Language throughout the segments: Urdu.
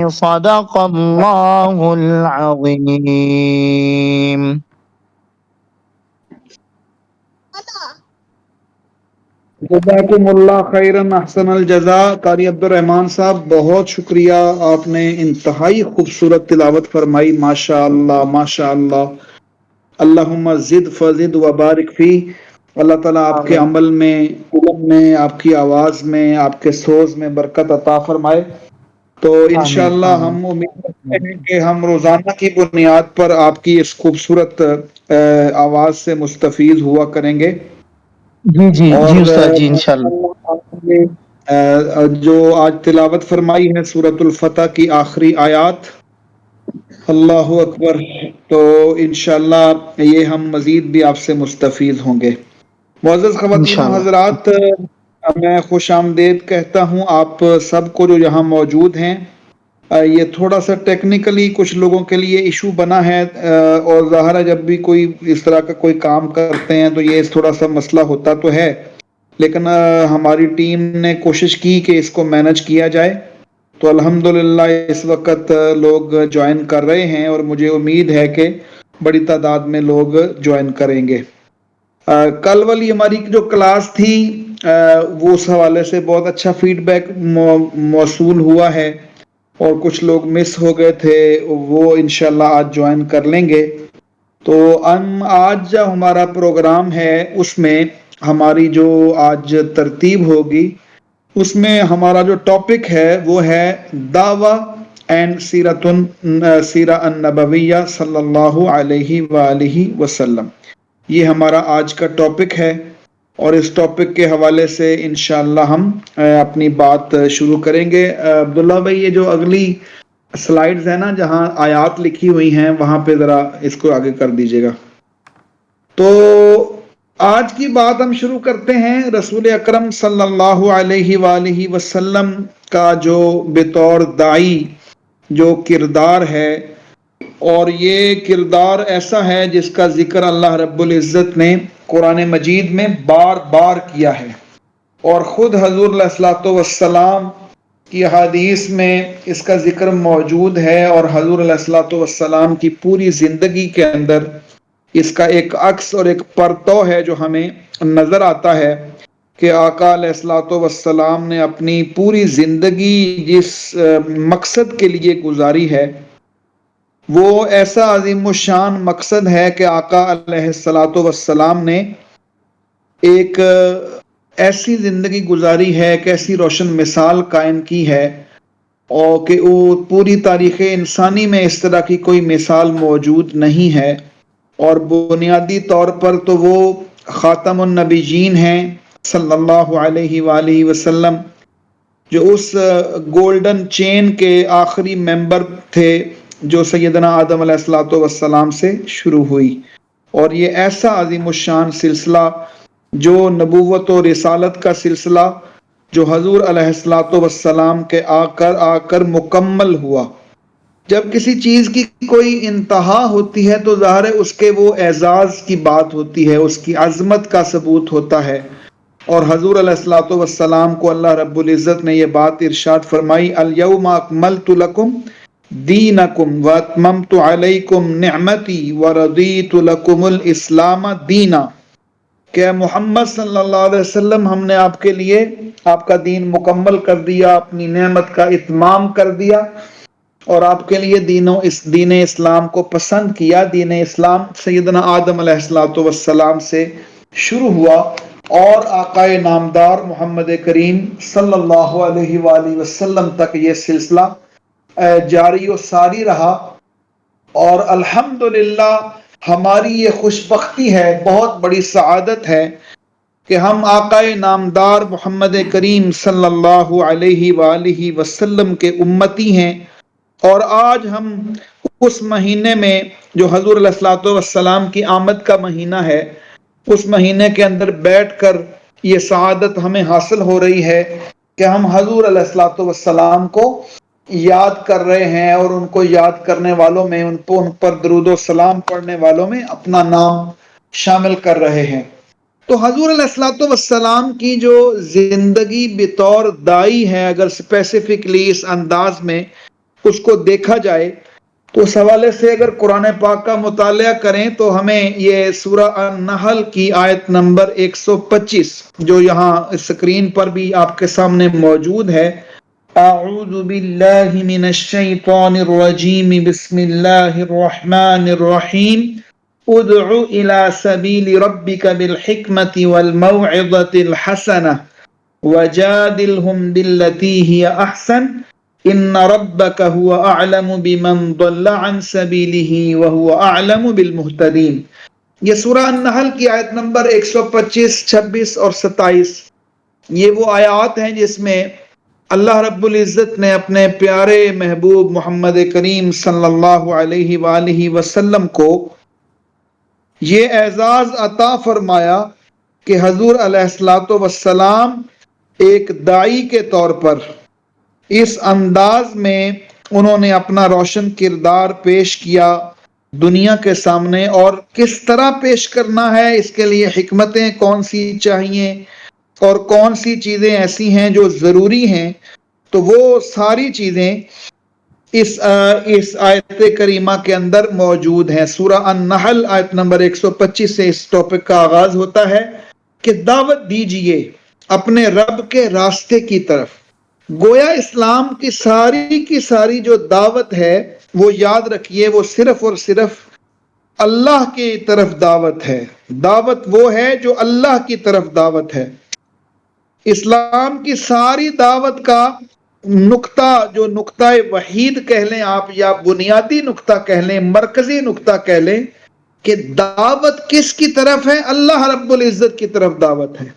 صدق الله العظيم. جزاکم اللہ خیرن احسن الجزا. قاری عبد الرحمان صاحب بہت شکریہ، آپ نے انتہائی خوبصورت تلاوت فرمائی. ماشاء اللہ ماشاء اللہ. اللہم زد فزد وبارک فی. اللہ تعالیٰ آپ کے آمین عمل میں، علم میں، آپ کی آواز میں، آپ کے سوز میں برکت عطا فرمائے. تو آمین انشاءاللہ آمین. ہم امید کرتے ہیں کہ ہم روزانہ کی بنیاد پر آپ کی اس خوبصورت آواز سے مستفید ہوا کریں گے. جی جی اور جی استاد جی انشاءاللہ. آپ نے جو آج تلاوت فرمائی ہے سورۃ الفتح کی آخری آیات، اللہ اکبر. تو انشاءاللہ یہ ہم مزید بھی آپ سے مستفید ہوں گے. معزز خواتین و انشاءاللہ. حضرات، میں خوش آمدید کہتا ہوں آپ سب کو جو یہاں موجود ہیں. یہ تھوڑا سا ٹیکنیکلی کچھ لوگوں کے لیے ایشو بنا ہے، اور ظاہر ہے جب بھی کوئی اس طرح کا کوئی کام کرتے ہیں تو یہ تھوڑا سا مسئلہ ہوتا تو ہے، لیکن ہماری ٹیم نے کوشش کی کہ اس کو مینج کیا جائے. تو الحمدللہ اس وقت لوگ جوائن کر رہے ہیں اور مجھے امید ہے کہ بڑی تعداد میں لوگ جوائن کریں گے. کل والی ہماری جو کلاس تھی وہ اس حوالے سے بہت اچھا فیڈ بیک موصول ہوا ہے، اور کچھ لوگ مس ہو گئے تھے، وہ انشاءاللہ آج جوائن کر لیں گے. تو آج جو ہمارا پروگرام ہے اس میں ہماری جو آج ترتیب ہوگی، اس میں ہمارا جو ٹاپک ہے وہ ہے دعویٰ اینڈ سیرہ النبویہ صلی اللہ علیہ وآلہ وسلم. یہ ہمارا آج کا ٹاپک ہے، اور اس ٹاپک کے حوالے سے انشاءاللہ ہم اپنی بات شروع کریں گے. عبداللہ بھائی یہ جو اگلی سلائیڈز ہیں نا جہاں آیات لکھی ہوئی ہیں وہاں پہ ذرا اس کو آگے کر دیجیے گا. تو آج کی بات ہم شروع کرتے ہیں رسول اکرم صلی اللہ علیہ وآلہ وسلم کا جو بطور داعی جو کردار ہے، اور یہ کردار ایسا ہے جس کا ذکر اللہ رب العزت نے قرآن مجید میں بار بار کیا ہے، اور خود حضور علیہ الصلوۃ والسلام کی حدیث میں اس کا ذکر موجود ہے، اور حضور علیہ الصلوۃ والسلام کی پوری زندگی کے اندر اس کا ایک عکس اور ایک پرتو ہے جو ہمیں نظر آتا ہے کہ آقا علیہ الصلوۃ والسلام نے اپنی پوری زندگی جس مقصد کے لیے گزاری ہے وہ ایسا عظیم الشان مقصد ہے کہ آقا علیہ الصلوۃ والسلام نے ایک ایسی زندگی گزاری ہے، ایک ایسی روشن مثال قائم کی ہے، اور کہ وہ پوری تاریخ انسانی میں اس طرح کی کوئی مثال موجود نہیں ہے. اور بنیادی طور پر تو وہ خاتم النبیین ہیں صلی اللہ علیہ وآلہ وسلم، جو اس گولڈن چین کے آخری ممبر تھے جو سیدنا آدم علیہ الصلوۃ والسلام سے شروع ہوئی. اور یہ ایسا عظیم الشان سلسلہ جو نبوت و رسالت کا سلسلہ جو حضور علیہ الصلوۃ والسلام کے آ کر مکمل ہوا. جب کسی چیز کی کوئی انتہا ہوتی ہے تو ظاہر ہے اس کے وہ اعزاز کی بات ہوتی ہے، اس کی عظمت کا ثبوت ہوتا ہے. اور حضور علیہ الصلوۃ والسلام کو اللہ رب العزت نے یہ بات ارشاد فرمائی، الیوم اکملت لکم دینکم واتممت علیکم نعمتی ورضیت لکم الاسلام دینا. کہ محمد صلی اللہ علیہ وسلم ہم نے آپ کے لیے آپ کا دین مکمل کر دیا، اپنی نعمت کا اتمام کر دیا، اور آپ کے لیے دین اسلام کو پسند کیا. دین اسلام سیدنا آدم علیہ الصلوۃ والسلام سے شروع ہوا، اور آقا نامدار محمد کریم صلی اللہ علیہ وآلہ وسلم تک یہ سلسلہ جاری و ساری رہا. اور الحمدللہ ہماری یہ خوش بختی ہے، بہت بڑی سعادت ہے کہ ہم آقا نامدار محمد کریم صلی اللہ علیہ وآلہ وسلم کے امتی ہیں. اور آج ہم اس مہینے میں جو حضور علیہ الصلوۃ والسلام کی آمد کا مہینہ ہے، اس مہینے کے اندر بیٹھ کر یہ سعادت ہمیں حاصل ہو رہی ہے کہ ہم حضور علیہ الصلوۃ والسلام کو یاد کر رہے ہیں، اور ان کو یاد کرنے والوں میں ان پر درود و سلام پڑھنے والوں میں اپنا نام شامل کر رہے ہیں. تو حضور علیہ الصلوۃ والسلام کی جو زندگی بطور دائی ہے، اگر اسپیسیفکلی اس انداز میں اس کو دیکھا جائے تو اس حوالے سے اگر قرآن پاک کا مطالعہ کریں تو ہمیں یہ سورہ النحل کی آیت نمبر 125 جو یہاں اسکرین پر بھی آپ کے سامنے موجود ہے، اعوذ باللہ من الشیطان الرجیم بسم اللہ الرحمن الرحیم ادع الى سبیل ربک بالحکمت والموعظۃ الحسنہ وجادلهم باللتی ہی احسن ان ربک هو اعلم بمن ضل عن سبیلہ وهو اعلم بالمہتدین۔ یہ سورہ النحل کی آیت نمبر 125، 26 اور 27 یہ وہ آیات ہیں جس میں اللہ رب العزت نے اپنے پیارے محبوب محمد کریم صلی اللہ علیہ وآلہ وسلم کو یہ اعزاز عطا فرمایا کہ حضور علیہ الصلوۃ والسلام ایک داعی کے طور پر اس انداز میں انہوں نے اپنا روشن کردار پیش کیا دنیا کے سامنے، اور کس طرح پیش کرنا ہے اس کے لیے حکمتیں کون سی چاہیے اور کون سی چیزیں ایسی ہیں جو ضروری ہیں، تو وہ ساری چیزیں اس آیت کریمہ کے اندر موجود ہیں۔ سورہ النحل آیت نمبر 125 سے اس ٹاپک کا آغاز ہوتا ہے کہ دعوت دیجئے اپنے رب کے راستے کی طرف۔ گویا اسلام کی ساری جو دعوت ہے وہ یاد رکھیے وہ صرف اور صرف اللہ کی طرف دعوت ہے، دعوت وہ ہے جو اللہ کی طرف دعوت ہے۔ اسلام کی ساری دعوت کا نقطہ جو نقطہ وحید کہہ لیں آپ، یا بنیادی نقطہ کہہ لیں، مرکزی نقطہ کہہ لیں، کہ دعوت کس کی طرف ہے؟ اللہ رب العزت کی طرف دعوت ہے،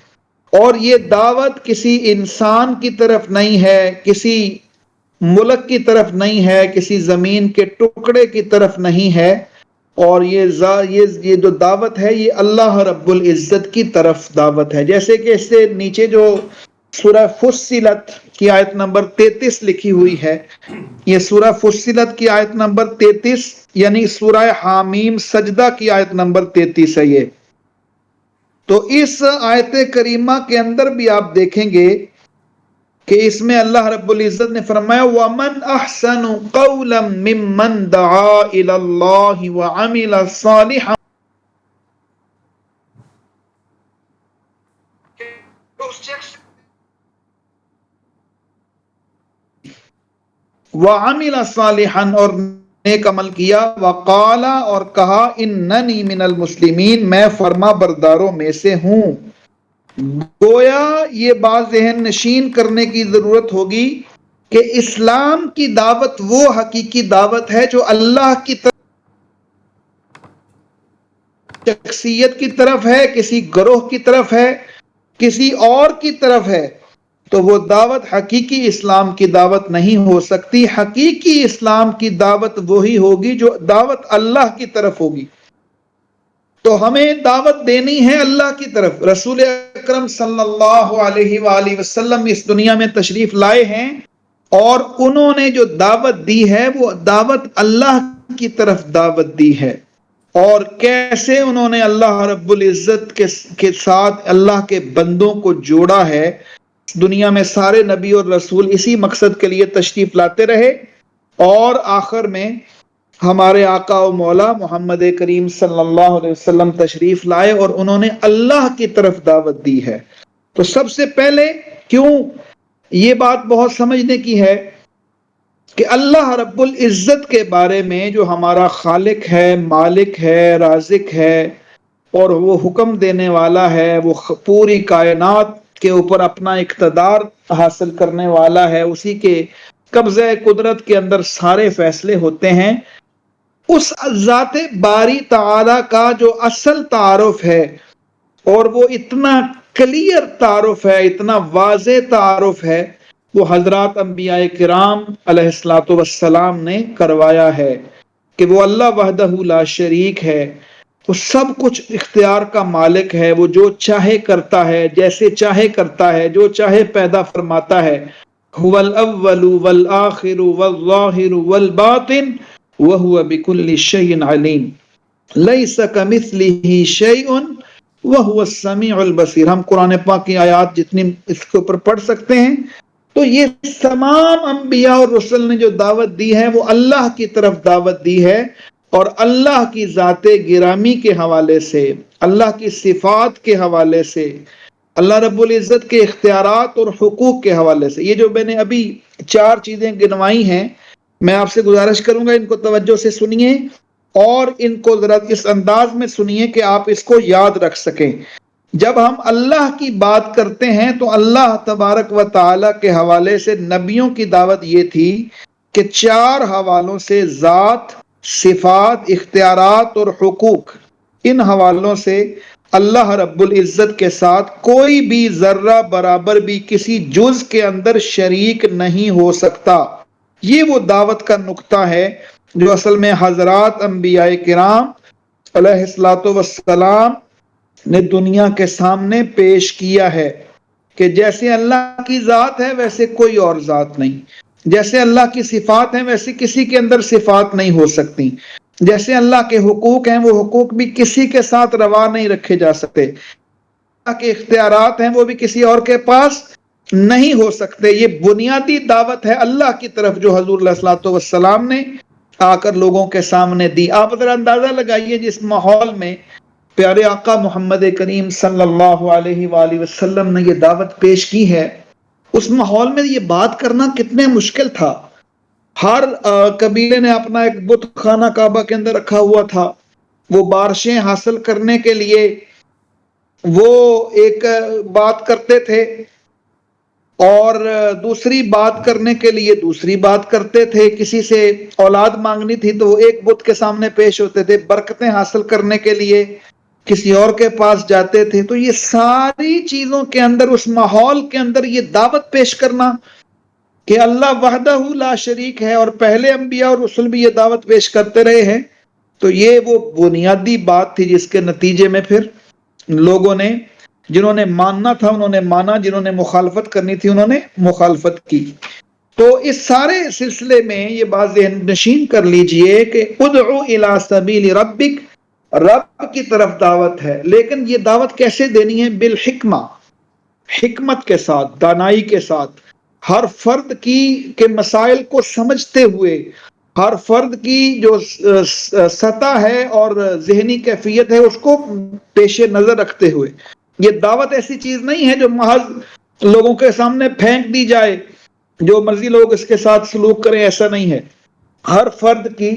اور یہ دعوت کسی انسان کی طرف نہیں ہے، کسی ملک کی طرف نہیں ہے، کسی زمین کے ٹکڑے کی طرف نہیں ہے، اور یہ جو دعوت ہے یہ اللہ رب العزت کی طرف دعوت ہے۔ جیسے کہ اس سے نیچے جو سورہ فصلت کی آیت نمبر 33 لکھی ہوئی ہے، یہ سورہ فصلت کی آیت نمبر 33 یعنی سورہ حامیم سجدہ کی آیت نمبر 33 ہے یہ۔ تو اس آیت کریمہ کے اندر بھی آپ دیکھیں گے کہ اس میں اللہ رب العزت نے فرمایا وَمَنْ أَحْسَنُ قَوْلًا مِّمَّنْ دَعَا إِلَى اللَّهِ وَعَمِلَ صَالِحًا وَعَمِلَ صَالِحًا اور نیک عمل کیا، وَقَالَ اور کہا إِنَّنِي مِنَ الْمُسْلِمِينَ میں فرما برداروں میں سے ہوں۔ گویا یہ بات ذہن نشین کرنے کی ضرورت ہوگی کہ اسلام کی دعوت وہ حقیقی دعوت ہے جو اللہ کی طرف شخصیت کی طرف ہے، کسی گروہ کی طرف ہے، کسی اور کی طرف ہے، تو وہ دعوت حقیقی اسلام کی دعوت نہیں ہو سکتی۔ حقیقی اسلام کی دعوت وہی ہوگی جو دعوت اللہ کی طرف ہوگی۔ تو ہمیں دعوت دینی ہے اللہ کی طرف۔ رسول اکرم صلی اللہ علیہ وآلہ وسلم اس دنیا میں تشریف لائے ہیں، اور انہوں نے جو دعوت دی ہے وہ دعوت اللہ کی طرف دعوت دی ہے۔ اور کیسے انہوں نے اللہ رب العزت کے ساتھ اللہ کے بندوں کو جوڑا ہے، دنیا میں سارے نبی اور رسول اسی مقصد کے لیے تشریف لاتے رہے، اور آخر میں ہمارے آقا و مولا محمد کریم صلی اللہ علیہ وسلم تشریف لائے اور انہوں نے اللہ کی طرف دعوت دی ہے۔ تو سب سے پہلے کیوں یہ بات بہت سمجھنے کی ہے کہ اللہ رب العزت کے بارے میں جو ہمارا خالق ہے، مالک ہے، رازق ہے، اور وہ حکم دینے والا ہے، وہ پوری کائنات کے اوپر اپنا اقتدار حاصل کرنے والا ہے، اسی کے قبضہ قدرت کے اندر سارے فیصلے ہوتے ہیں، اس ذات باری تعالی کا جو اصل تعارف ہے، اور وہ اتنا کلیئر تعارف ہے، اتنا واضح تعارف ہے، وہ حضرات انبیاء کرام علیہ الصلوۃ والسلام نے کروایا ہے کہ وہ اللہ وحدہ لا شریک ہے، وہ سب کچھ اختیار کا مالک ہے، وہ جو چاہے کرتا ہے، جیسے چاہے کرتا ہے، جو چاہے پیدا فرماتا ہے۔ هو الاول والآخر والظاہر والباطن وهو بكل شيء علیم ليس كمثله شيء وهو السمیع البصیر۔ ہم قرآن پاک کی آیات جتنی اس کے اوپر پڑھ سکتے ہیں تو یہ تمام انبیاء اور رسل نے جو دعوت دی ہے وہ اللہ کی طرف دعوت دی ہے، اور اللہ کی ذات گرامی کے حوالے سے، اللہ کی صفات کے حوالے سے، اللہ رب العزت کے اختیارات اور حقوق کے حوالے سے۔ یہ جو میں نے ابھی 4 چیزیں گنوائی ہیں، میں آپ سے گزارش کروں گا ان کو توجہ سے سنیے، اور ان کو ذرا اس انداز میں سنیے کہ آپ اس کو یاد رکھ سکیں۔ جب ہم اللہ کی بات کرتے ہیں تو اللہ تبارک و تعالی کے حوالے سے نبیوں کی دعوت یہ تھی کہ 4 حوالوں سے، ذات، صفات، اختیارات اور حقوق، ان حوالوں سے اللہ رب العزت کے ساتھ کوئی بھی ذرہ برابر بھی کسی جز کے اندر شریک نہیں ہو سکتا۔ یہ وہ دعوت کا نقطہ ہے جو اصل میں حضرات انبیاء کرام علیہ الصلوۃ والسلام نے دنیا کے سامنے پیش کیا ہے، کہ جیسے اللہ کی ذات ہے ویسے کوئی اور ذات نہیں، جیسے اللہ کی صفات ہیں ویسے کسی کے اندر صفات نہیں ہو سکتی، جیسے اللہ کے حقوق ہیں وہ حقوق بھی کسی کے ساتھ روا نہیں رکھے جا سکتے، اللہ کے اختیارات ہیں وہ بھی کسی اور کے پاس نہیں ہو سکتے۔ یہ بنیادی دعوت ہے اللہ کی طرف جو حضور علیہ الصلوۃ والسلام نے آ کر لوگوں کے سامنے دی۔ آپ ذرا اندازہ لگائیے جس ماحول میں پیارے آقا محمد کریم صلی اللہ علیہ وآلہ وسلم نے یہ دعوت پیش کی ہے، اس ماحول میں یہ بات کرنا کتنے مشکل تھا۔ ہر قبیلے نے اپنا ایک بت خانہ کعبہ کے اندر رکھا ہوا تھا، وہ بارشیں حاصل کرنے کے لیے وہ ایک بات کرتے تھے، اور دوسری بات کرنے کے لیے دوسری بات کرتے تھے، کسی سے اولاد مانگنی تھی تو وہ ایک بت کے سامنے پیش ہوتے تھے، برکتیں حاصل کرنے کے لیے کسی اور کے پاس جاتے تھے۔ تو یہ ساری چیزوں کے اندر، اس ماحول کے اندر یہ دعوت پیش کرنا کہ اللہ وحدہ لا شریک ہے، اور پہلے انبیاء اور رسل بھی یہ دعوت پیش کرتے رہے ہیں، تو یہ وہ بنیادی بات تھی جس کے نتیجے میں پھر لوگوں نے، جنہوں نے ماننا تھا انہوں نے مانا، جنہوں نے مخالفت کرنی تھی انہوں نے مخالفت کی۔ تو اس سارے سلسلے میں یہ بات ذہن نشین کر لیجئے کہ ادعو الی سبیل ربک، رب کی طرف دعوت ہے، لیکن یہ دعوت کیسے دینی ہے؟ بالحکمہ، حکمت کے ساتھ، دانائی کے ساتھ، ہر فرد کی کے مسائل کو سمجھتے ہوئے، ہر فرد کی جو سطح ہے اور ذہنی کیفیت ہے اس کو پیش نظر رکھتے ہوئے۔ یہ دعوت ایسی چیز نہیں ہے جو محض لوگوں کے سامنے پھینک دی جائے، جو مرضی لوگ اس کے ساتھ سلوک کریں، ایسا نہیں ہے۔ ہر فرد کی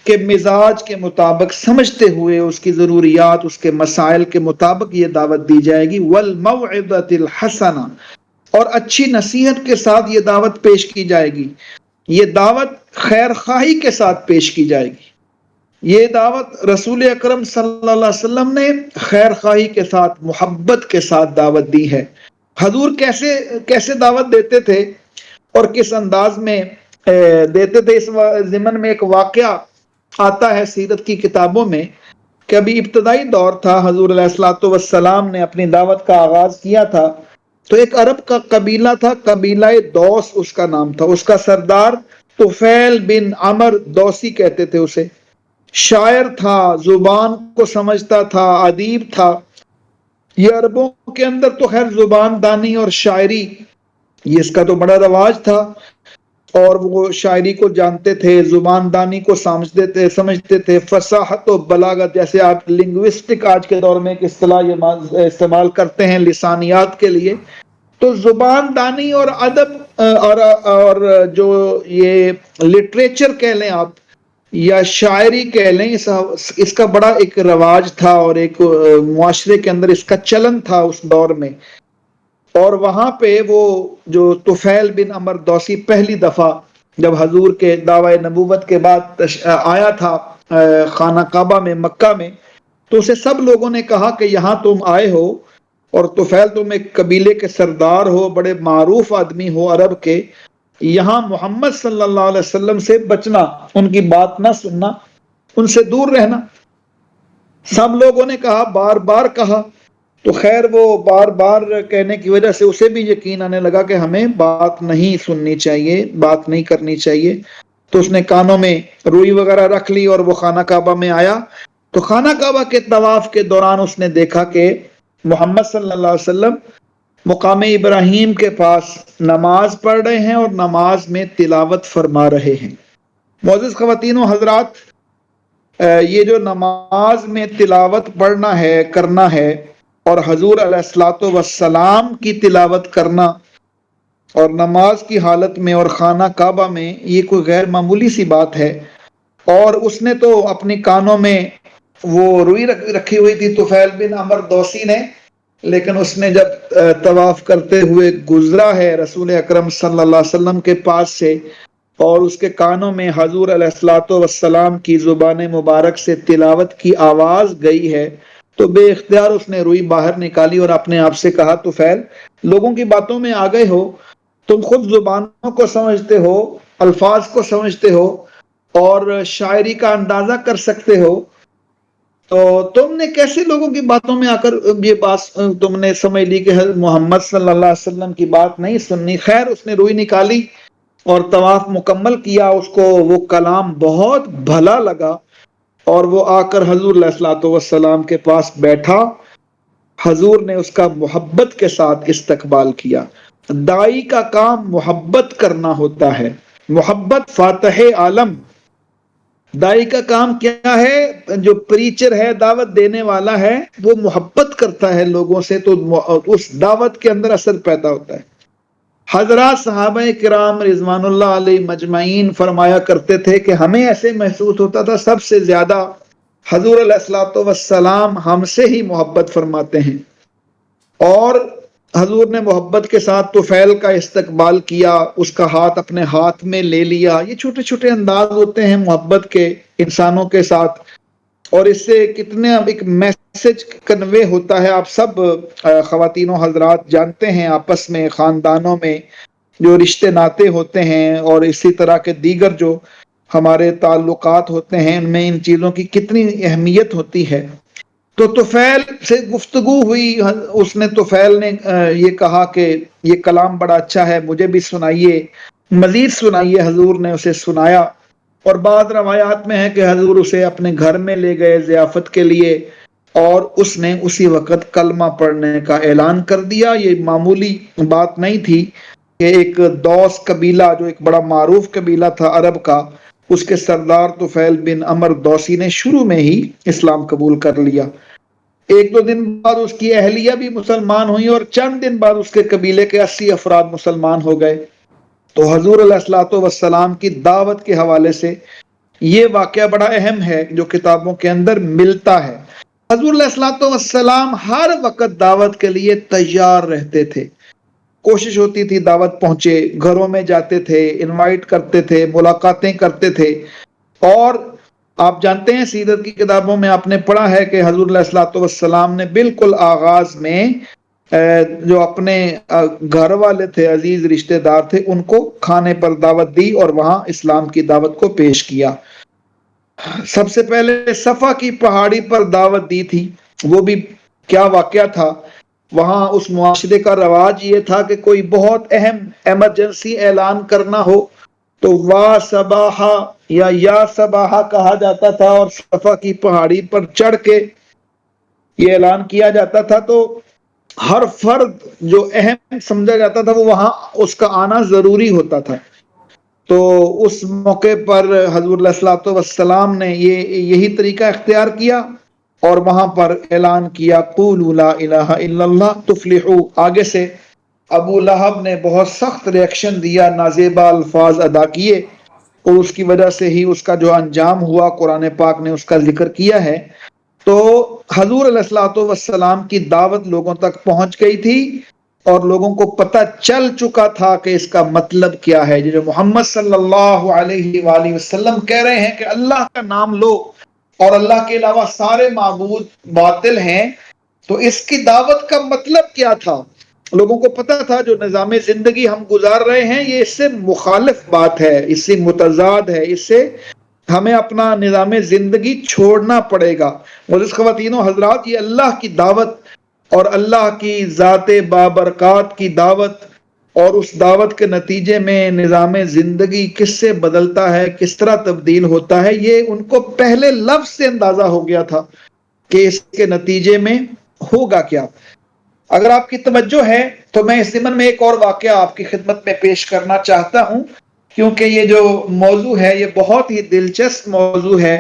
کے مزاج کے مطابق سمجھتے ہوئے، اس کی ضروریات، اس کے مسائل کے مطابق یہ دعوت دی جائے گی۔ والموعظۃ الحسنہ، اور اچھی نصیحت کے ساتھ یہ دعوت پیش کی جائے گی، یہ دعوت خیر خواہی کے ساتھ پیش کی جائے گی۔ یہ دعوت رسول اکرم صلی اللہ علیہ وسلم نے خیر خواہی کے ساتھ، محبت کے ساتھ دعوت دی ہے۔ حضور کیسے دعوت دیتے تھے اور کس انداز میں دیتے تھے، اس ضمن میں ایک واقعہ آتا ہے سیرت کی کتابوں میں کہ ابھی ابتدائی دور تھا، حضور علیہ الصلوۃ والسلام نے اپنی دعوت کا آغاز کیا تھا، تو ایک عرب کا قبیلہ تھا، قبیلہ دوس اس کا نام تھا، اس کا سردار طفیل بن عمر دوسی کہتے تھے اسے، شاعر تھا، زبان کو سمجھتا تھا، ادیب تھا۔ یہ عربوں کے اندر تو خیر زبان دانی اور شاعری، یہ اس کا تو بڑا رواج تھا، اور وہ شاعری کو جانتے تھے، زبان دانی کو سمجھتے تھے، فصاحت و بلاغت، جیسے آپ لنگوسٹک آج کے دور میں ایک اصطلاح یہ استعمال کرتے ہیں لسانیات کے لیے، تو زبان دانی اور ادب اور جو یہ لٹریچر کہہ لیں آپ یا شاعری کہہ لیں، اس کا بڑا ایک رواج تھا، اور ایک معاشرے کے اندر اس کا چلن تھا اس دور میں۔ اور وہاں پہ وہ جو طفیل بن عمر دوسی پہلی دفعہ جب حضور کے دعوی نبوت کے بعد آیا تھا خانہ کعبہ میں، مکہ میں، تو اسے سب لوگوں نے کہا کہ یہاں تم آئے ہو، اور طفیل تم ایک قبیلے کے سردار ہو، بڑے معروف آدمی ہو عرب کے، یہاں محمد صلی اللہ علیہ وسلم سے بچنا، ان کی بات نہ سننا، ان سے دور رہنا۔ سب لوگوں نے کہا، بار بار کہا، تو خیر وہ بار بار کہنے کی وجہ سے اسے بھی یقین آنے لگا کہ ہمیں بات نہیں سننی چاہیے، بات نہیں کرنی چاہیے، تو اس نے کانوں میں روئی وغیرہ رکھ لی اور وہ خانہ کعبہ میں آیا۔ تو خانہ کعبہ کے طواف کے دوران اس نے دیکھا کہ محمد صلی اللہ علیہ وسلم مقام ابراہیم کے پاس نماز پڑھ رہے ہیں اور نماز میں تلاوت فرما رہے ہیں۔ معزز خواتین و حضرات، یہ جو نماز میں تلاوت پڑھنا ہے، کرنا ہے، اور حضور علیہ الصلوۃ والسلام کی تلاوت کرنا اور نماز کی حالت میں اور خانہ کعبہ میں، یہ کوئی غیر معمولی سی بات ہے۔ اور اس نے تو اپنی کانوں میں وہ روئی رکھی ہوئی تھی طفیل بن عمر دوسی نے، لیکن اس نے جب طواف کرتے ہوئے گزرا ہے رسول اکرم صلی اللہ علیہ وسلم کے پاس سے، اور اس کے کانوں میں حضور علیہ الصلوۃ والسلام کی زبان مبارک سے تلاوت کی آواز گئی ہے، تو بے اختیار اس نے روئی باہر نکالی اور اپنے آپ سے کہا، طفیل لوگوں کی باتوں میں آ گئے ہو، تم خود زبانوں کو سمجھتے ہو، الفاظ کو سمجھتے ہو اور شاعری کا اندازہ کر سکتے ہو، تو تم نے کیسے لوگوں کی باتوں میں آ کر یہ بات تم نے سمجھ لی کہ حضرت محمد صلی اللہ علیہ وسلم کی بات نہیں سننی؟ خیر، اس نے روئی نکالی اور طواف مکمل کیا، اس کو وہ کلام بہت بھلا لگا اور وہ آ کر حضور علیہ الصلوۃ والسلام کے پاس بیٹھا۔ حضور نے اس کا محبت کے ساتھ استقبال کیا۔ دائی کا کام محبت کرنا ہوتا ہے، محبت فاتح عالم۔ دائی کا کام کیا ہے؟ جو پریچر ہے، دعوت دینے والا ہے، وہ محبت کرتا ہے لوگوں سے، تو اس دعوت کے اندر اثر پیدا ہوتا ہے۔ حضرات صحابہ کرام رضوان اللہ علیہ مجمعین فرمایا کرتے تھے کہ ہمیں ایسے محسوس ہوتا تھا سب سے زیادہ حضور علیہ الصلوۃ والسلام ہم سے ہی محبت فرماتے ہیں، اور حضور نے محبت کے ساتھ طفیل کا استقبال کیا، اس کا ہاتھ اپنے ہاتھ میں لے لیا۔ یہ چھوٹے چھوٹے انداز ہوتے ہیں محبت کے انسانوں کے ساتھ، اور اس سے کتنے ایک میسج کنوے ہوتا ہے۔ آپ سب خواتین و حضرات جانتے ہیں، آپس میں خاندانوں میں جو رشتے ناتے ہوتے ہیں اور اسی طرح کے دیگر جو ہمارے تعلقات ہوتے ہیں، ان میں ان چیزوں کی کتنی اہمیت ہوتی ہے۔ تو طفیل سے گفتگو ہوئی، اس نے طفیل نے یہ کہا کہ یہ کلام بڑا اچھا ہے، مجھے بھی سنائیے، مزید سنائیے۔ حضور نے اسے سنایا، اور بعض روایات میں ہے کہ حضور اسے اپنے گھر میں لے گئے ضیافت کے لیے، اور اس نے اسی وقت کلمہ پڑھنے کا اعلان کر دیا۔ یہ معمولی بات نہیں تھی کہ ایک دوس قبیلہ جو ایک بڑا معروف قبیلہ تھا عرب کا، اس کے سردار طفیل بن عمر دوسی نے شروع میں ہی اسلام قبول کر لیا۔ ایک دو دن بعد اس کی اہلیہ بھی مسلمان ہوئی، اور چند دن بعد اس کے قبیلے کے 80 افراد مسلمان ہو گئے۔ تو حضور علیہ الصلوۃ والسلام کی دعوت کے حوالے سے یہ واقعہ بڑا اہم ہے جو کتابوں کے اندر ملتا ہے۔ حضور علیہ الصلوۃ والسلام ہر وقت دعوت کے لیے تیار رہتے تھے، کوشش ہوتی تھی دعوت پہنچے، گھروں میں جاتے تھے، انوائٹ کرتے تھے، ملاقاتیں کرتے تھے۔ اور آپ جانتے ہیں سیرت کی کتابوں میں آپ نے پڑھا ہے کہ حضور علیہ الصلوۃ والسلام نے بالکل آغاز میں جو اپنے گھر والے تھے، عزیز رشتہ دار تھے، ان کو کھانے پر دعوت دی اور وہاں اسلام کی دعوت کو پیش کیا۔ سب سے پہلے صفا کی پہاڑی پر دعوت دی تھی۔ وہ بھی کیا واقعہ تھا، وہاں اس معاشرے کا رواج یہ تھا کہ کوئی بہت اہم ایمرجنسی اعلان کرنا ہو تو وا صباحا یا صباحا کہا جاتا تھا، اور صفا کی پہاڑی پر چڑھ کے یہ اعلان کیا جاتا تھا، تو ہر فرد جو اہم سمجھا جاتا تھا وہ وہاں اس کا آنا ضروری ہوتا تھا۔ تو اس موقع پر حضور علیہ الصلوۃ والسلام نے یہی طریقہ اختیار کیا، اور وہاں پر اعلان کیا، قولوا لا الہ الا اللہ تفلحوا۔ آگے سے ابو لہب نے بہت سخت ریئیکشن دیا، نازیبا الفاظ ادا کیے، اور اس کی وجہ سے ہی اس کا جو انجام ہوا قرآن پاک نے اس کا ذکر کیا ہے۔ تو حضور علیہ الصلوۃ والسلام کی دعوت لوگوں تک پہنچ گئی تھی، اور لوگوں کو پتہ چل چکا تھا کہ اس کا مطلب کیا ہے۔ جو محمد صلی اللہ علیہ وآلہ وسلم کہہ رہے ہیں کہ اللہ کا نام لو اور اللہ کے علاوہ سارے معبود باطل ہیں، تو اس کی دعوت کا مطلب کیا تھا؟ لوگوں کو پتہ تھا جو نظام زندگی ہم گزار رہے ہیں یہ اس سے مخالف بات ہے، اس سے متضاد ہے، اس سے ہمیں اپنا نظام زندگی چھوڑنا پڑے گا۔ معزز خواتین و حضرات، یہ اللہ کی دعوت اور اللہ کی ذات بابرکات کی دعوت، اور اس دعوت کے نتیجے میں نظام زندگی کس سے بدلتا ہے، کس طرح تبدیل ہوتا ہے، یہ ان کو پہلے لفظ سے اندازہ ہو گیا تھا کہ اس کے نتیجے میں ہوگا کیا۔ اگر آپ کی توجہ ہے تو میں اس ضمن میں ایک اور واقعہ آپ کی خدمت میں پیش کرنا چاہتا ہوں، کیونکہ یہ جو موضوع ہے یہ بہت ہی دلچسپ موضوع ہے،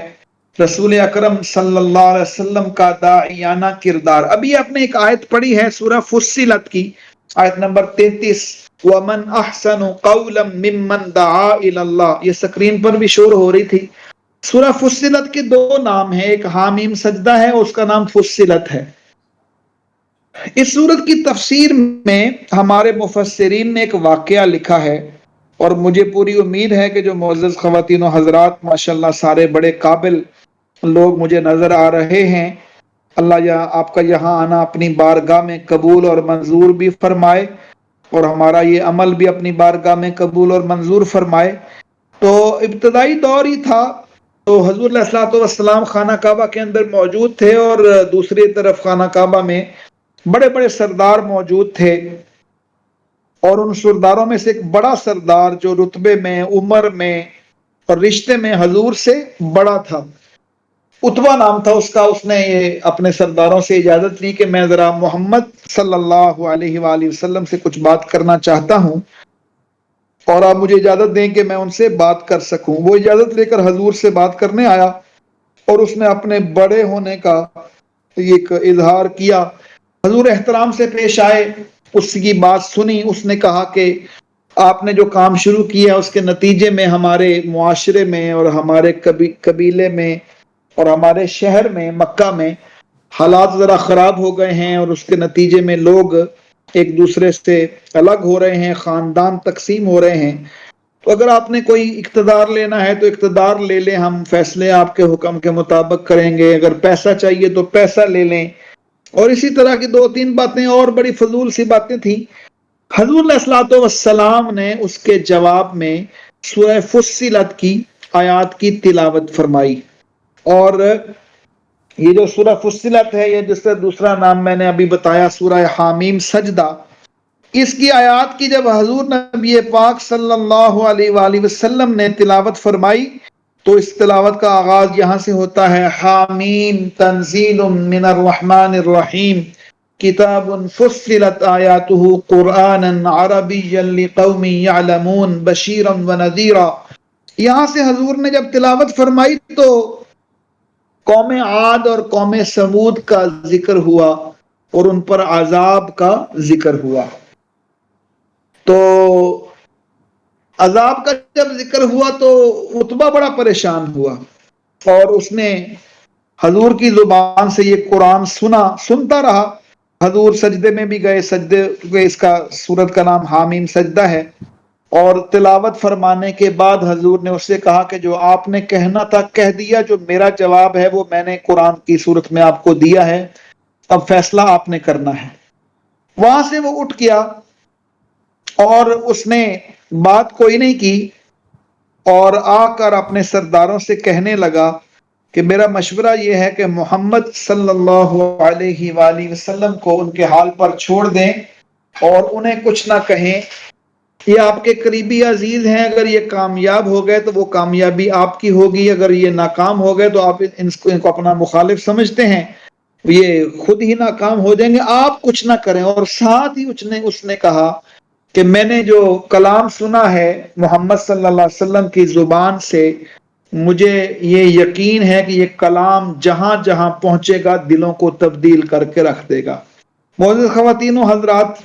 رسول اکرم صلی اللہ علیہ وسلم کا داعیانہ کردار۔ ابھی آپ نے ایک آیت پڑھی ہے سورہ فصلت کی، آیت نمبر 33، وَمَنْ أَحْسَنُ قَوْلًا مِّمَّنْ دَعَا إِلَى اللَّهِ، یہ سکرین پر بھی شور ہو رہی تھی۔ سورہ فصلت کے دو نام ہیں، ایک حامیم سجدہ ہے، اس کا نام فصلت ہے۔ اس سورت کی تفسیر میں ہمارے مفسرین نے ایک واقعہ لکھا ہے، اور مجھے پوری امید ہے کہ جو معزز خواتین و حضرات ماشاءاللہ سارے بڑے قابل لوگ مجھے نظر آ رہے ہیں، اللہ یا آپ کا یہاں آنا اپنی بارگاہ میں قبول اور منظور بھی فرمائے، اور ہمارا یہ عمل بھی اپنی بارگاہ میں قبول اور منظور فرمائے۔ تو ابتدائی دور ہی تھا، تو حضور علیہ الصلوۃ والسلام خانہ کعبہ کے اندر موجود تھے، اور دوسری طرف خانہ کعبہ میں بڑے بڑے سردار موجود تھے، اور ان سرداروں میں سے ایک بڑا سردار جو رتبے میں، عمر میں اور رشتے میں حضور سے بڑا تھا، اتبا نام تھا اس کا، اس نے یہ اپنے سرداروں سے اجازت لی کہ میں ذرا محمد صلی اللہ علیہ وآلہ وسلم سے کچھ بات کرنا چاہتا ہوں، اور آپ مجھے اجازت دیں کہ میں ان سے بات کر سکوں۔ وہ اجازت لے کر حضور سے بات کرنے آیا، اور اس نے اپنے بڑے ہونے کا ایک اظہار کیا، حضور احترام سے پیش آئے، اس کی بات سنی، اس نے کہا کہ آپ نے جو کام شروع کیا اس کے نتیجے میں ہمارے معاشرے میں اور ہمارے قبیلے میں اور ہمارے شہر میں مکہ میں حالات ذرا خراب ہو گئے ہیں، اور اس کے نتیجے میں لوگ ایک دوسرے سے الگ ہو رہے ہیں، خاندان تقسیم ہو رہے ہیں، تو اگر آپ نے کوئی اقتدار لینا ہے تو اقتدار لے لیں، ہم فیصلے آپ کے حکم کے مطابق کریں گے، اگر پیسہ چاہیے تو پیسہ لے لیں، اور اسی طرح کی دو تین باتیں اور بڑی فضول سی باتیں تھیں۔ حضور علیہ الصلوۃ والسلام نے اس کے جواب میں سورہ فصلت کی آیات کی تلاوت فرمائی، اور یہ جو سورہ فصلت ہے، یہ جس کا دوسرا نام میں نے ابھی بتایا سورہ حامیم سجدہ، اس کی آیات کی جب حضور نبی پاک صلی اللہ علیہ وآلہ وسلم نے تلاوت فرمائی تو اس تلاوت کا آغاز یہاں سے ہوتا ہے، حامیم تنزیل من الرحمن الرحیم کتاب فصلت آیاتہ قرآنا عربیا لقوم یعلمون بشیرا ونذیرا۔ یہاں سے حضور نے جب تلاوت فرمائی تو قوم عاد اور قوم سمود کا ذکر ہوا، اور ان پر عذاب کا ذکر ہوا۔ تو عذاب کا جب ذکر ہوا تو اتبا بڑا پریشان ہوا، اور اس نے حضور کی زبان سے یہ قرآن سنتا رہا۔ حضور سجدے میں بھی گئے، سجدے، اس کا سورت کا نام حامیم سجدہ ہے، اور تلاوت فرمانے کے بعد حضور نے اس سے کہا کہ جو آپ نے کہنا تھا کہہ دیا، جو میرا جواب ہے وہ میں نے قرآن کی صورت میں آپ کو دیا ہے، اب فیصلہ آپ نے کرنا ہے۔ وہاں سے وہ اٹھ گیا، اور اس نے بات کوئی نہیں کی، اور آ کر اپنے سرداروں سے کہنے لگا کہ میرا مشورہ یہ ہے کہ محمد صلی اللہ علیہ وآلہ وسلم کو ان کے حال پر چھوڑ دیں، اور انہیں کچھ نہ کہیں، یہ آپ کے قریبی عزیز ہیں، اگر یہ کامیاب ہو گئے تو وہ کامیابی آپ کی ہوگی، اگر یہ ناکام ہو گئے تو آپ ان کو اپنا مخالف سمجھتے ہیں، یہ خود ہی ناکام ہو جائیں گے، آپ کچھ نہ کریں۔ اور ساتھ ہی اس نے کہا کہ میں نے جو کلام سنا ہے محمد صلی اللہ علیہ وسلم کی زبان سے، مجھے یہ یقین ہے کہ یہ کلام جہاں جہاں پہنچے گا دلوں کو تبدیل کر کے رکھ دے گا۔ معزز خواتین و حضرات،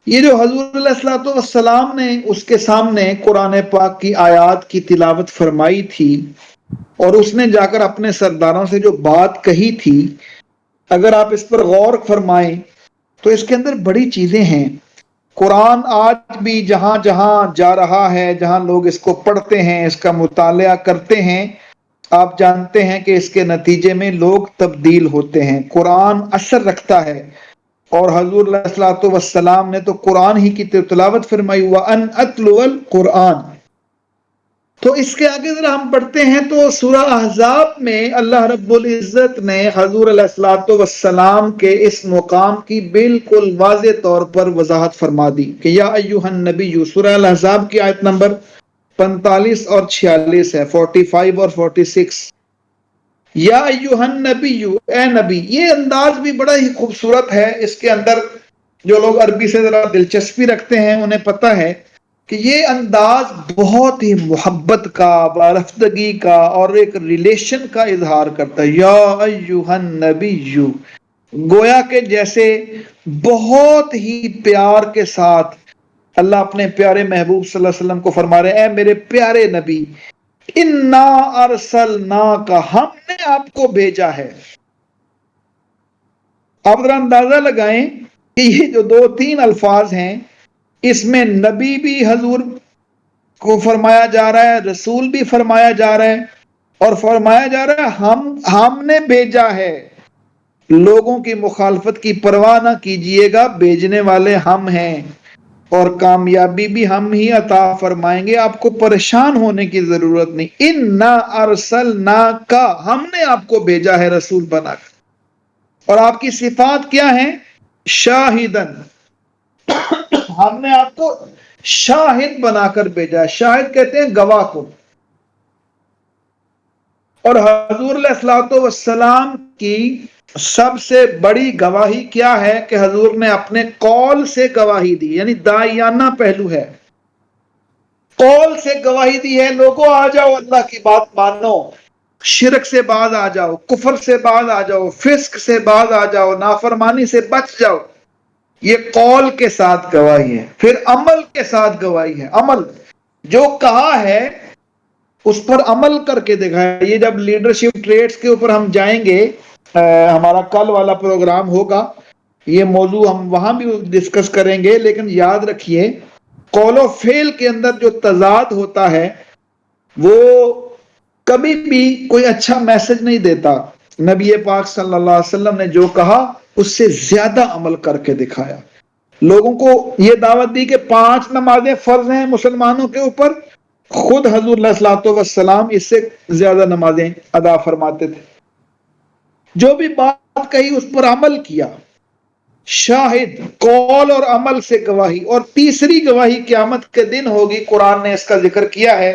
یہ جو حضور علیہ الصلوۃ والسلام نے اس کے سامنے قرآن پاک کی آیات کی تلاوت فرمائی تھی، اور اس نے جا کر اپنے سرداروں سے جو بات کہی تھی، اگر آپ اس پر غور فرمائیں تو اس کے اندر بڑی چیزیں ہیں۔ قرآن آج بھی جہاں جہاں جا رہا ہے، جہاں لوگ اس کو پڑھتے ہیں، اس کا مطالعہ کرتے ہیں، آپ جانتے ہیں کہ اس کے نتیجے میں لوگ تبدیل ہوتے ہیں، قرآن اثر رکھتا ہے، اور حضور علیہ الصلوۃ والسلام نے تو قرآن ہی کی تلاوت فرمائی، وَأَنْ أَتْلُوَ الْقُرْآنَ۔ تو اس کے آگے ذرا ہم پڑھتے ہیں تو سورہ احزاب میں اللہ رب العزت نے حضور علیہ الصلوۃ والسلام کے اس مقام کی بالکل واضح طور پر وضاحت فرما دی کہ یا ایھا النبی، سورہ الاحزاب کی آیت نمبر 45 اور 46 ہے، 45 اور 46۔ یا ایھا النبی، اے نبی، یہ انداز بھی بڑا ہی خوبصورت ہے. اس کے اندر جو لوگ عربی سے ذرا دلچسپی رکھتے ہیں انہیں پتہ ہے کہ یہ انداز بہت ہی محبت کا، وارفتگی کا اور ایک ریلیشن کا اظہار کرتا ہے. یا ایھا النبی، گویا کہ جیسے بہت ہی پیار کے ساتھ اللہ اپنے پیارے محبوب صلی اللہ علیہ وسلم کو فرما رہے ہیں، اے میرے پیارے نبی، انا ارسلناک، ہم نے آپ کو بھیجا ہے. آپ ذرا اندازہ لگائیں کہ یہ جو دو تین الفاظ ہیں، اس میں نبی بھی حضور کو فرمایا جا رہا ہے، رسول بھی فرمایا جا رہا ہے، اور فرمایا جا رہا ہے ہم نے بھیجا ہے. لوگوں کی مخالفت کی پرواہ نہ کیجئے گا، بھیجنے والے ہم ہیں اور کامیابی بھی ہم ہی عطا فرمائیں گے، آپ کو پریشان ہونے کی ضرورت نہیں. انا ارسلناک، ہم نے آپ کو بھیجا ہے رسول بنا کر. اور آپ کی صفات کیا ہیں؟ شاہدن، ہم نے آپ کو شاہد بنا کر بھیجا ہے. شاہد کہتے ہیں گواہ کو. اور حضور علیہ الصلوۃ والسلام کی سب سے بڑی گواہی کیا ہے کہ حضور نے اپنے قول سے گواہی دی، یعنی داعیانہ پہلو ہے. قول سے گواہی دی ہے، لوگوں آ جاؤ اللہ کی بات مانو، شرک سے باز آ جاؤ، کفر سے باز آ جاؤ، فسق سے باز آ جاؤ، نافرمانی سے بچ جاؤ. یہ قول کے ساتھ گواہی ہے. پھر عمل کے ساتھ گواہی ہے. عمل جو کہا ہے اس پر عمل کر کے دکھایا. یہ جب لیڈرشپ ٹریٹس کے اوپر ہم جائیں گے، ہمارا کل والا پروگرام ہوگا، یہ موضوع ہم وہاں بھی ڈسکس کریں گے. لیکن یاد رکھیے قول و فعل کے اندر جو تضاد ہوتا ہے وہ کبھی بھی کوئی اچھا میسج نہیں دیتا. نبی پاک صلی اللہ علیہ وسلم نے جو کہا اس سے زیادہ عمل کر کے دکھایا. لوگوں کو یہ دعوت دی کہ 5 نمازیں فرض ہیں مسلمانوں کے اوپر، خود حضور علیہ الصلوۃ والسلام اس سے زیادہ نمازیں ادا فرماتے تھے. جو بھی بات کہی اس پر عمل کیا. شاہد، قول اور عمل سے گواہی. اور تیسری گواہی قیامت کے دن ہوگی. قرآن نے اس کا ذکر کیا ہے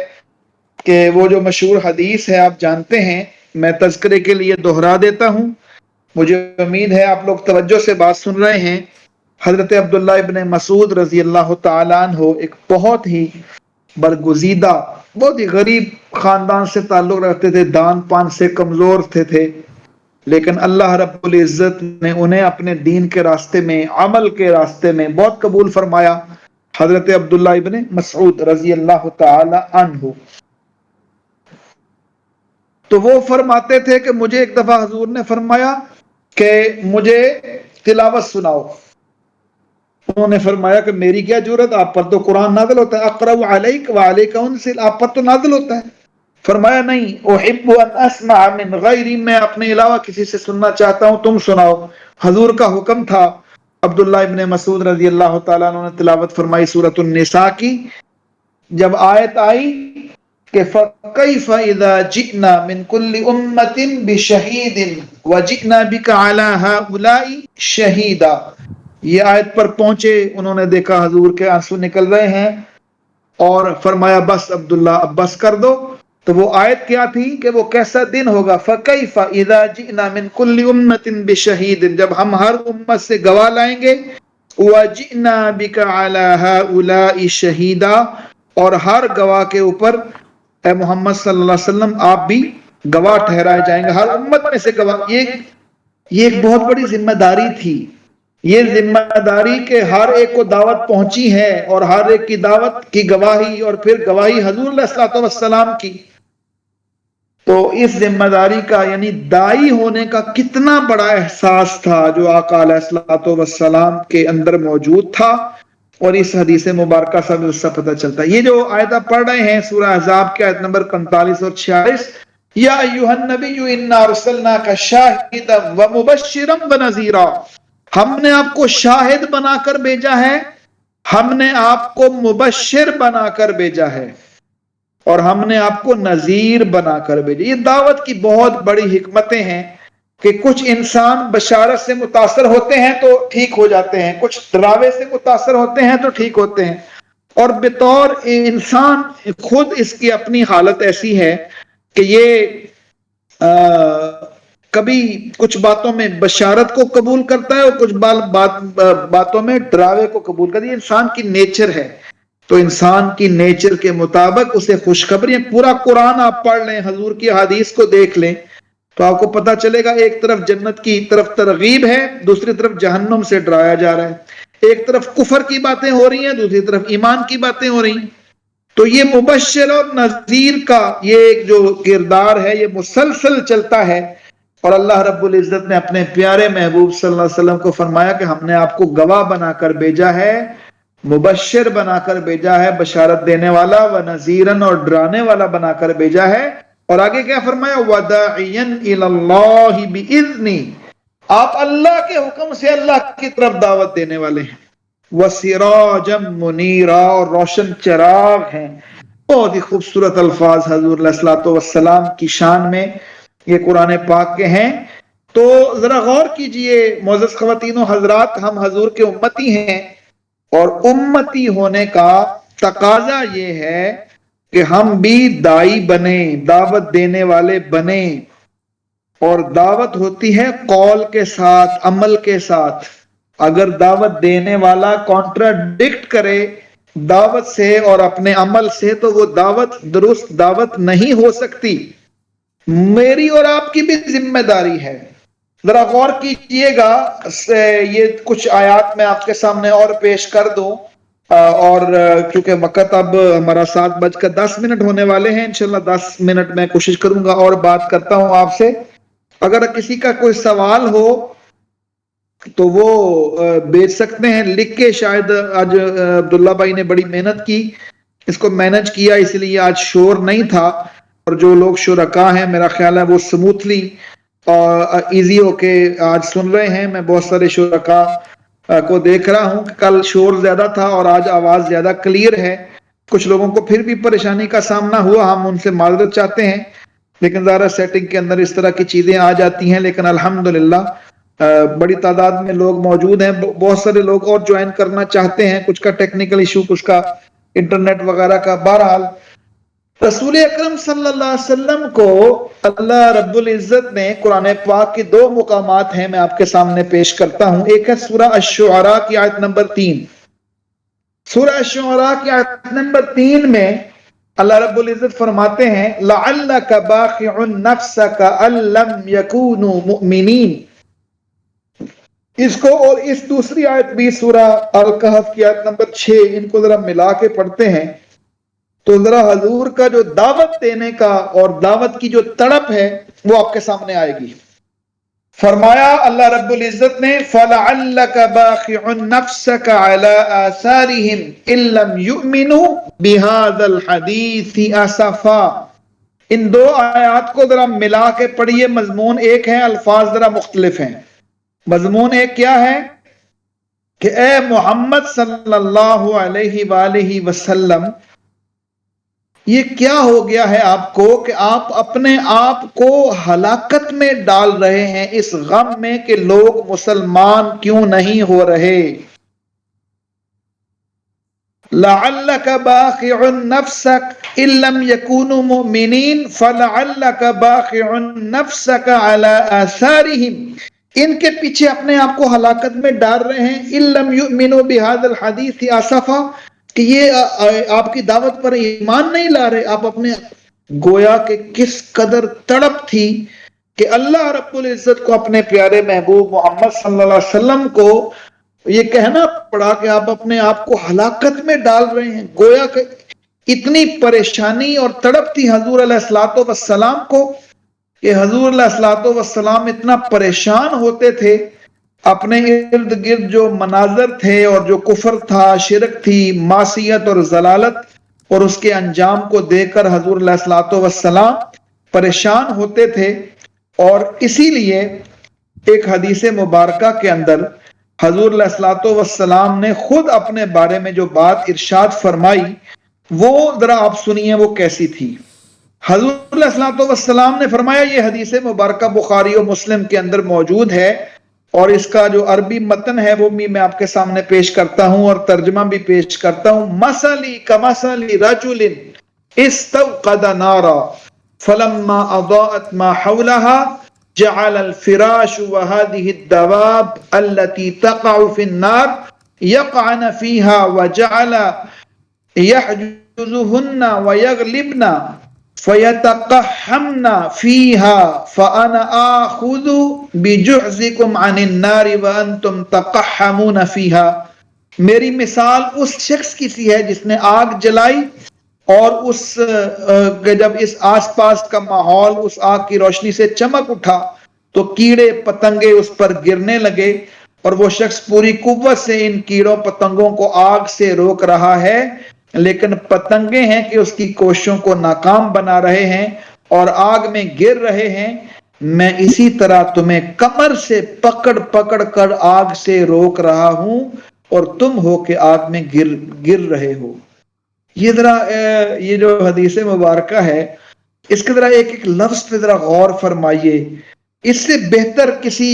کہ وہ جو مشہور حدیث ہے آپ جانتے ہیں، میں تذکرے کے لیے دہرا دیتا ہوں، مجھے امید ہے آپ لوگ توجہ سے بات سن رہے ہیں. حضرت عبداللہ ابن مسعود رضی اللہ تعالیٰ عنہ ایک بہت ہی برگزیدہ، بہت ہی غریب خاندان سے تعلق رکھتے تھے، دان پان سے کمزور تھے، لیکن اللہ رب العزت نے انہیں اپنے دین کے راستے میں، عمل کے راستے میں بہت قبول فرمایا. حضرت عبداللہ ابن مسعود رضی اللہ تعالی عنہ. تو وہ فرماتے تھے کہ مجھے ایک دفعہ حضور نے فرمایا کہ مجھے تلاوت سناؤ. انہوں نے فرمایا کہ میری کیا جرت، آپ پر تو قرآن نازل ہوتا ہے. اقرأ علیک وعلیک انزل، آپ پر تو نازل ہوتا ہے. فرمایا نہیں، احب ان اسمع من غیری، میں اپنے علاوہ کسی سے سننا چاہتا ہوں، تم سناؤ. حضور کا حکم تھا. عبداللہ ابن مسعود رضی اللہ تعالیٰ عنہ نے تلاوت فرمائی سورۃ النساء کی. جب آیت آئی کہ فَكَيْفَ إِذَا جِئْنَا مِنْ كُلِّ أُمَّةٍ بِشَهِيدٍ وَجِئْنَا بِكَ عَلَى هَؤُلَاءِ شَهِيدًا، یہ آیت پر پہنچے، انہوں نے دیکھا حضور کے آنسو نکل رہے ہیں اور فرمایا بس عبداللہ اب بس کر دو. تو وہ آیت کیا تھی کہ وہ کیسا دن ہوگا؟ فَكَيْفَ إِذَا جِئْنَا مِنْ كُلِّ أُمَّةٍ بِشَهِيدٍ، جب ہم ہر امت سے گواہ لائیں گے. وَجِئْنَا بِكَ عَلَى هَؤُلَاءِ شَهِيدًا، اور ہر گواہ کے اوپر اے محمد صلی اللہ علیہ وسلم آپ بھی گواہ ٹھہرائے جائیں گے، ہر امت میں سے گواہ. یہ ایک بہت بڑی ذمہ داری تھی. یہ ذمہ داری کہ ہر ایک کو دعوت پہنچی ہے اور ہر ایک کی دعوت کی گواہی، اور پھر گواہی حضور علیہ الصلوۃ والسلام کی. تو اس ذمہ داری کا، یعنی داعی ہونے کا کتنا بڑا احساس تھا جو آقا علیہ الصلوۃ والسلام کے اندر موجود تھا، اور اس حدیث مبارکہ سے اس کا پتہ چلتا ہے. یہ جو آیت آپ پڑھ رہے ہیں سورہ احزاب کے آیت نمبر 45 اور 46، یا ایھا النبی انا ارسلناک شاہدا ومبشرا ونذیرا، ہم نے آپ کو شاہد بنا کر بھیجا ہے، ہم نے آپ کو مبشر بنا کر بھیجا ہے، اور ہم نے آپ کو نذیر بنا کر بھیجا. یہ دعوت کی بہت بڑی حکمتیں ہیں کہ کچھ انسان بشارت سے متاثر ہوتے ہیں تو ٹھیک ہو جاتے ہیں، کچھ ڈراوے سے متاثر ہوتے ہیں تو ٹھیک ہوتے ہیں، اور بطور انسان خود اس کی اپنی حالت ایسی ہے کہ یہ کبھی کچھ باتوں میں بشارت کو قبول کرتا ہے اور کچھ باتوں میں ڈراوے کو قبول کرتا ہے. یہ انسان کی نیچر ہے. تو انسان کی نیچر کے مطابق اسے خوشخبری. پورا قرآن آپ پڑھ لیں، حضور کی حدیث کو دیکھ لیں، تو آپ کو پتا چلے گا ایک طرف جنت کی طرف ترغیب ہے، دوسری طرف جہنم سے ڈرایا جا رہا ہے. ایک طرف کفر کی باتیں ہو رہی ہیں، دوسری طرف ایمان کی باتیں ہو رہی ہیں. تو یہ مبشر اور نذیر کا یہ جو کردار ہے یہ مسلسل چلتا ہے. اور اللہ رب العزت نے اپنے پیارے محبوب صلی اللہ علیہ وسلم کو فرمایا کہ ہم نے آپ کو گواہ بنا کر بھیجا ہے، مبشر بنا کر بھیجا ہے، بشارت دینے والا، ونذیرن اور ڈرانے والا بنا کر بھیجا ہے. اور آگے کیا فرمایا؟ وَدَاعِيًا إِلَى اللَّهِ بِإِذْنِهِ، آپ اللہ کے حکم سے اللہ کی طرف دعوت دینے والے ہیں. وَسِرَاجًا مُنِيرًا، اور روشن چراغ ہیں. بہت ہی خوبصورت الفاظ حضور علیہ الصلوۃ والسلام کی شان میں یہ قرآن پاک کے ہیں. تو ذرا غور کیجئے معزز خواتین و حضرات، ہم حضور کے امتی ہیں، اور امتی ہونے کا تقاضا یہ ہے کہ ہم بھی دائی بنیں، دعوت دینے والے بنیں. اور دعوت ہوتی ہے قول کے ساتھ، عمل کے ساتھ. اگر دعوت دینے والا کانٹراڈکٹ کرے دعوت سے اور اپنے عمل سے، تو وہ دعوت درست دعوت نہیں ہو سکتی. میری اور آپ کی بھی ذمہ داری ہے. ذرا غور کیجئے گا، یہ کچھ آیات میں آپ کے سامنے اور پیش کر دوں، اور چونکہ وقت اب ہمارا 7:10 ہونے والے ہیں، انشاءاللہ 10 منٹ میں کوشش کروں گا اور بات کرتا ہوں آپ سے. اگر کسی کا کوئی سوال ہو تو وہ بھیج سکتے ہیں لکھ کے. شاید آج عبداللہ بھائی نے بڑی محنت کی، اس کو مینج کیا، اس لیے آج شور نہیں تھا. اور جو لوگ شرکا ہیں میرا خیال ہے وہ سموتھلی اور ایزی ہو کے آج سن رہے ہیں. میں بہت سارے شرکا کو دیکھ رہا ہوں کہ کل شور زیادہ تھا اور آج آواز زیادہ کلیئر ہے. کچھ لوگوں کو پھر بھی پریشانی کا سامنا ہوا، ہم ان سے معذرت چاہتے ہیں، لیکن ظاہر سیٹنگ کے اندر اس طرح کی چیزیں آ جاتی ہیں. لیکن الحمدللہ بڑی تعداد میں لوگ موجود ہیں. بہت سارے لوگ اور جوائن کرنا چاہتے ہیں، کچھ کا ٹیکنیکل ایشو، کچھ کا انٹرنیٹ وغیرہ کا. بہرحال رسول اکرم صلی اللہ علیہ وسلم کو اللہ رب العزت نے قرآن پاک کی 2 مقامات ہیں، میں آپ کے سامنے پیش کرتا ہوں. ایک ہے سورہ الشعراء کی آیت نمبر 3. سورہ الشعراء کی آیت نمبر 3 میں اللہ رب العزت فرماتے ہیں لَعَلَّكَ بَاخِعٌ نَفْسَكَ أَن لَّمْ يَكُونُوا مُؤْمِنِينَ. اس کو اور اس دوسری آیت بھی سورہ الکہف کی آیت نمبر 6، ان کو ذرا ملا کے پڑھتے ہیں تو ذرا حضور کا جو دعوت دینے کا اور دعوت کی جو تڑپ ہے وہ آپ کے سامنے آئے گی. فرمایا اللہ رب العزت نے فَلَعَلَّكَ بَاخِعٌ نَفْسَكَ عَلَىٰ آثَارِهِمْ إِن لَّمْ يُؤْمِنُوا بِهَٰذَا الْحَدِيثِ أَسَفًا. ان 2 آیات کو ذرا ملا کے پڑھیے. مضمون ایک ہے، الفاظ ذرا مختلف ہیں. مضمون ایک کیا ہے کہ اے محمد صلی اللہ علیہ وآلہ وسلم، یہ کیا ہو گیا ہے آپ کو کہ آپ اپنے آپ کو ہلاکت میں ڈال رہے ہیں اس غم میں کہ لوگ مسلمان کیوں نہیں ہو رہے. لَعَلَّكَ بَاخِعٌ نَفْسَكَ إِن لَّمْ يَكُونُوا مُؤْمِنِينَ فَلَعَلَّكَ بَاخِعٌ نَفْسَكَ عَلَىٰ آثَارِهِمْ. ان کے پیچھے اپنے آپ کو ہلاکت میں ڈال رہے ہیں. إِن لَّمْ يُؤْمِنُوا بِهَٰذَا الْحَدِيثِ آسَفًا، کہ یہ آپ کی دعوت پر ایمان نہیں لا رہے. آپ اپنے گویا کہ کس قدر تڑپ تھی کہ اللہ رب العزت کو اپنے پیارے محبوب محمد صلی اللہ علیہ وسلم کو یہ کہنا پڑا کہ آپ اپنے آپ کو ہلاکت میں ڈال رہے ہیں. گویا کہ اتنی پریشانی اور تڑپ تھی حضور علیہ الصلوۃ والسلام کو کہ حضور علیہ الصلوۃ والسلام اتنا پریشان ہوتے تھے. اپنے ارد گرد جو مناظر تھے اور جو کفر تھا، شرک تھی، معصیت اور ضلالت اور اس کے انجام کو دیکھ کر حضور علیہ الصلوۃ والسلام پریشان ہوتے تھے. اور اسی لیے ایک حدیث مبارکہ کے اندر حضور علیہ الصلوۃ والسلام نے خود اپنے بارے میں جو بات ارشاد فرمائی وہ ذرا آپ سنیے وہ کیسی تھی. حضور علیہ الصلوۃ والسلام نے فرمایا، یہ حدیث مبارکہ بخاری و مسلم کے اندر موجود ہے، اور اس کا جو عربی متن ہے وہ بھی میں آپ کے سامنے پیش کرتا ہوں اور ترجمہ بھی پیش کرتا ہوں. مثلی کمثل رجل استوقد نارا. فلما اضاءت ما حولها جعل الفراش وهذه الدواب التي تقع في النار يقعن فيها وجعل يحجزهن ويغلبن فيتقحمن فيها فأنا آخذ بجحزكم عن النار وأنتم تقحمون فيها. میری مثال اس شخص کی سی ہے جس نے آگ جلائی اور اس جب اس آس پاس کا ماحول اس آگ کی روشنی سے چمک اٹھا تو کیڑے پتنگے اس پر گرنے لگے، اور وہ شخص پوری قوت سے ان کیڑوں پتنگوں کو آگ سے روک رہا ہے، لیکن پتنگے ہیں کہ اس کی کوششوں کو ناکام بنا رہے ہیں اور آگ میں گر رہے ہیں۔ میں اسی طرح تمہیں کمر سے پکڑ پکڑ کر آگ سے روک رہا ہوں اور تم ہو کہ آگ میں گر رہے ہو۔ یہ ذرا یہ جو حدیث مبارکہ ہے اس کے ذرا ایک ایک لفظ پہ ذرا غور فرمائیے۔ اس سے بہتر کسی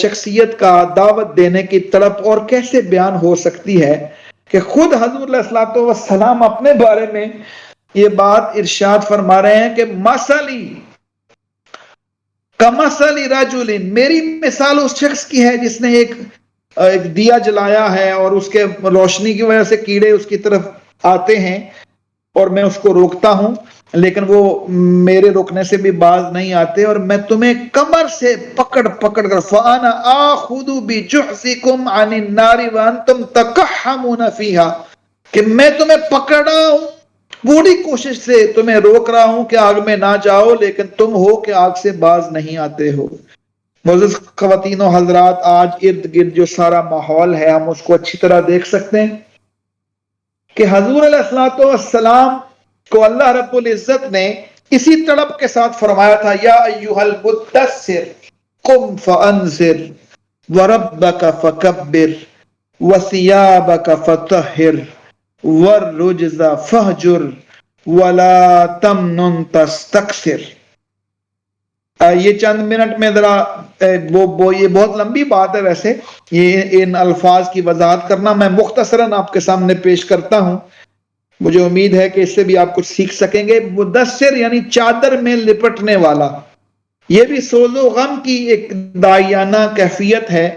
شخصیت کا دعوت دینے کی طلب اور کیسے بیان ہو سکتی ہے کہ خود حضور علیہ الصلوۃ والسلام اپنے بارے میں یہ بات ارشاد فرما رہے ہیں کہ مثلی کمثل رجل، میری مثال اس شخص کی ہے جس نے ایک دیا جلایا ہے اور اس کے روشنی کی وجہ سے کیڑے اس کی طرف آتے ہیں اور میں اس کو روکتا ہوں، لیکن وہ میرے روکنے سے بھی باز نہیں آتے، اور میں تمہیں کمر سے پکڑ پکڑ کر فَأَنَا آخُذُ بِجُحْزِكُمْ عَنِ النَّارِ وَأَنْتُمْ تَقَحَّمُونَ فِيهَا، کہ میں تمہیں پکڑ رہا ہوں، پوری کوشش سے تمہیں روک رہا ہوں کہ آگ میں نہ جاؤ، لیکن تم ہو کہ آگ سے باز نہیں آتے ہو۔ معزز خواتین و حضرات، آج ارد گرد جو سارا ماحول ہے ہم اس کو اچھی طرح دیکھ سکتے ہیں کہ حضور علیہ الصلوۃ والسلام کو اللہ رب العزت نے اسی طلب کے ساتھ فرمایا تھا، یا ایھا المدثر قم فانذر وربک فکبر وثیابک فطہر والرجز فہجر ولا تمنن تستکثر۔ یہ چند منٹ میں ذرا یہ بہت لمبی بات ہے، ویسے یہ ان الفاظ کی وضاحت کرنا میں مختصراً آپ کے سامنے پیش کرتا ہوں، مجھے امید ہے کہ اس سے بھی آپ کچھ سیکھ سکیں گے۔ مدثر یعنی چادر میں لپٹنے والا، یہ بھی سوز و غم کی ایک داعیانہ کیفیت ہے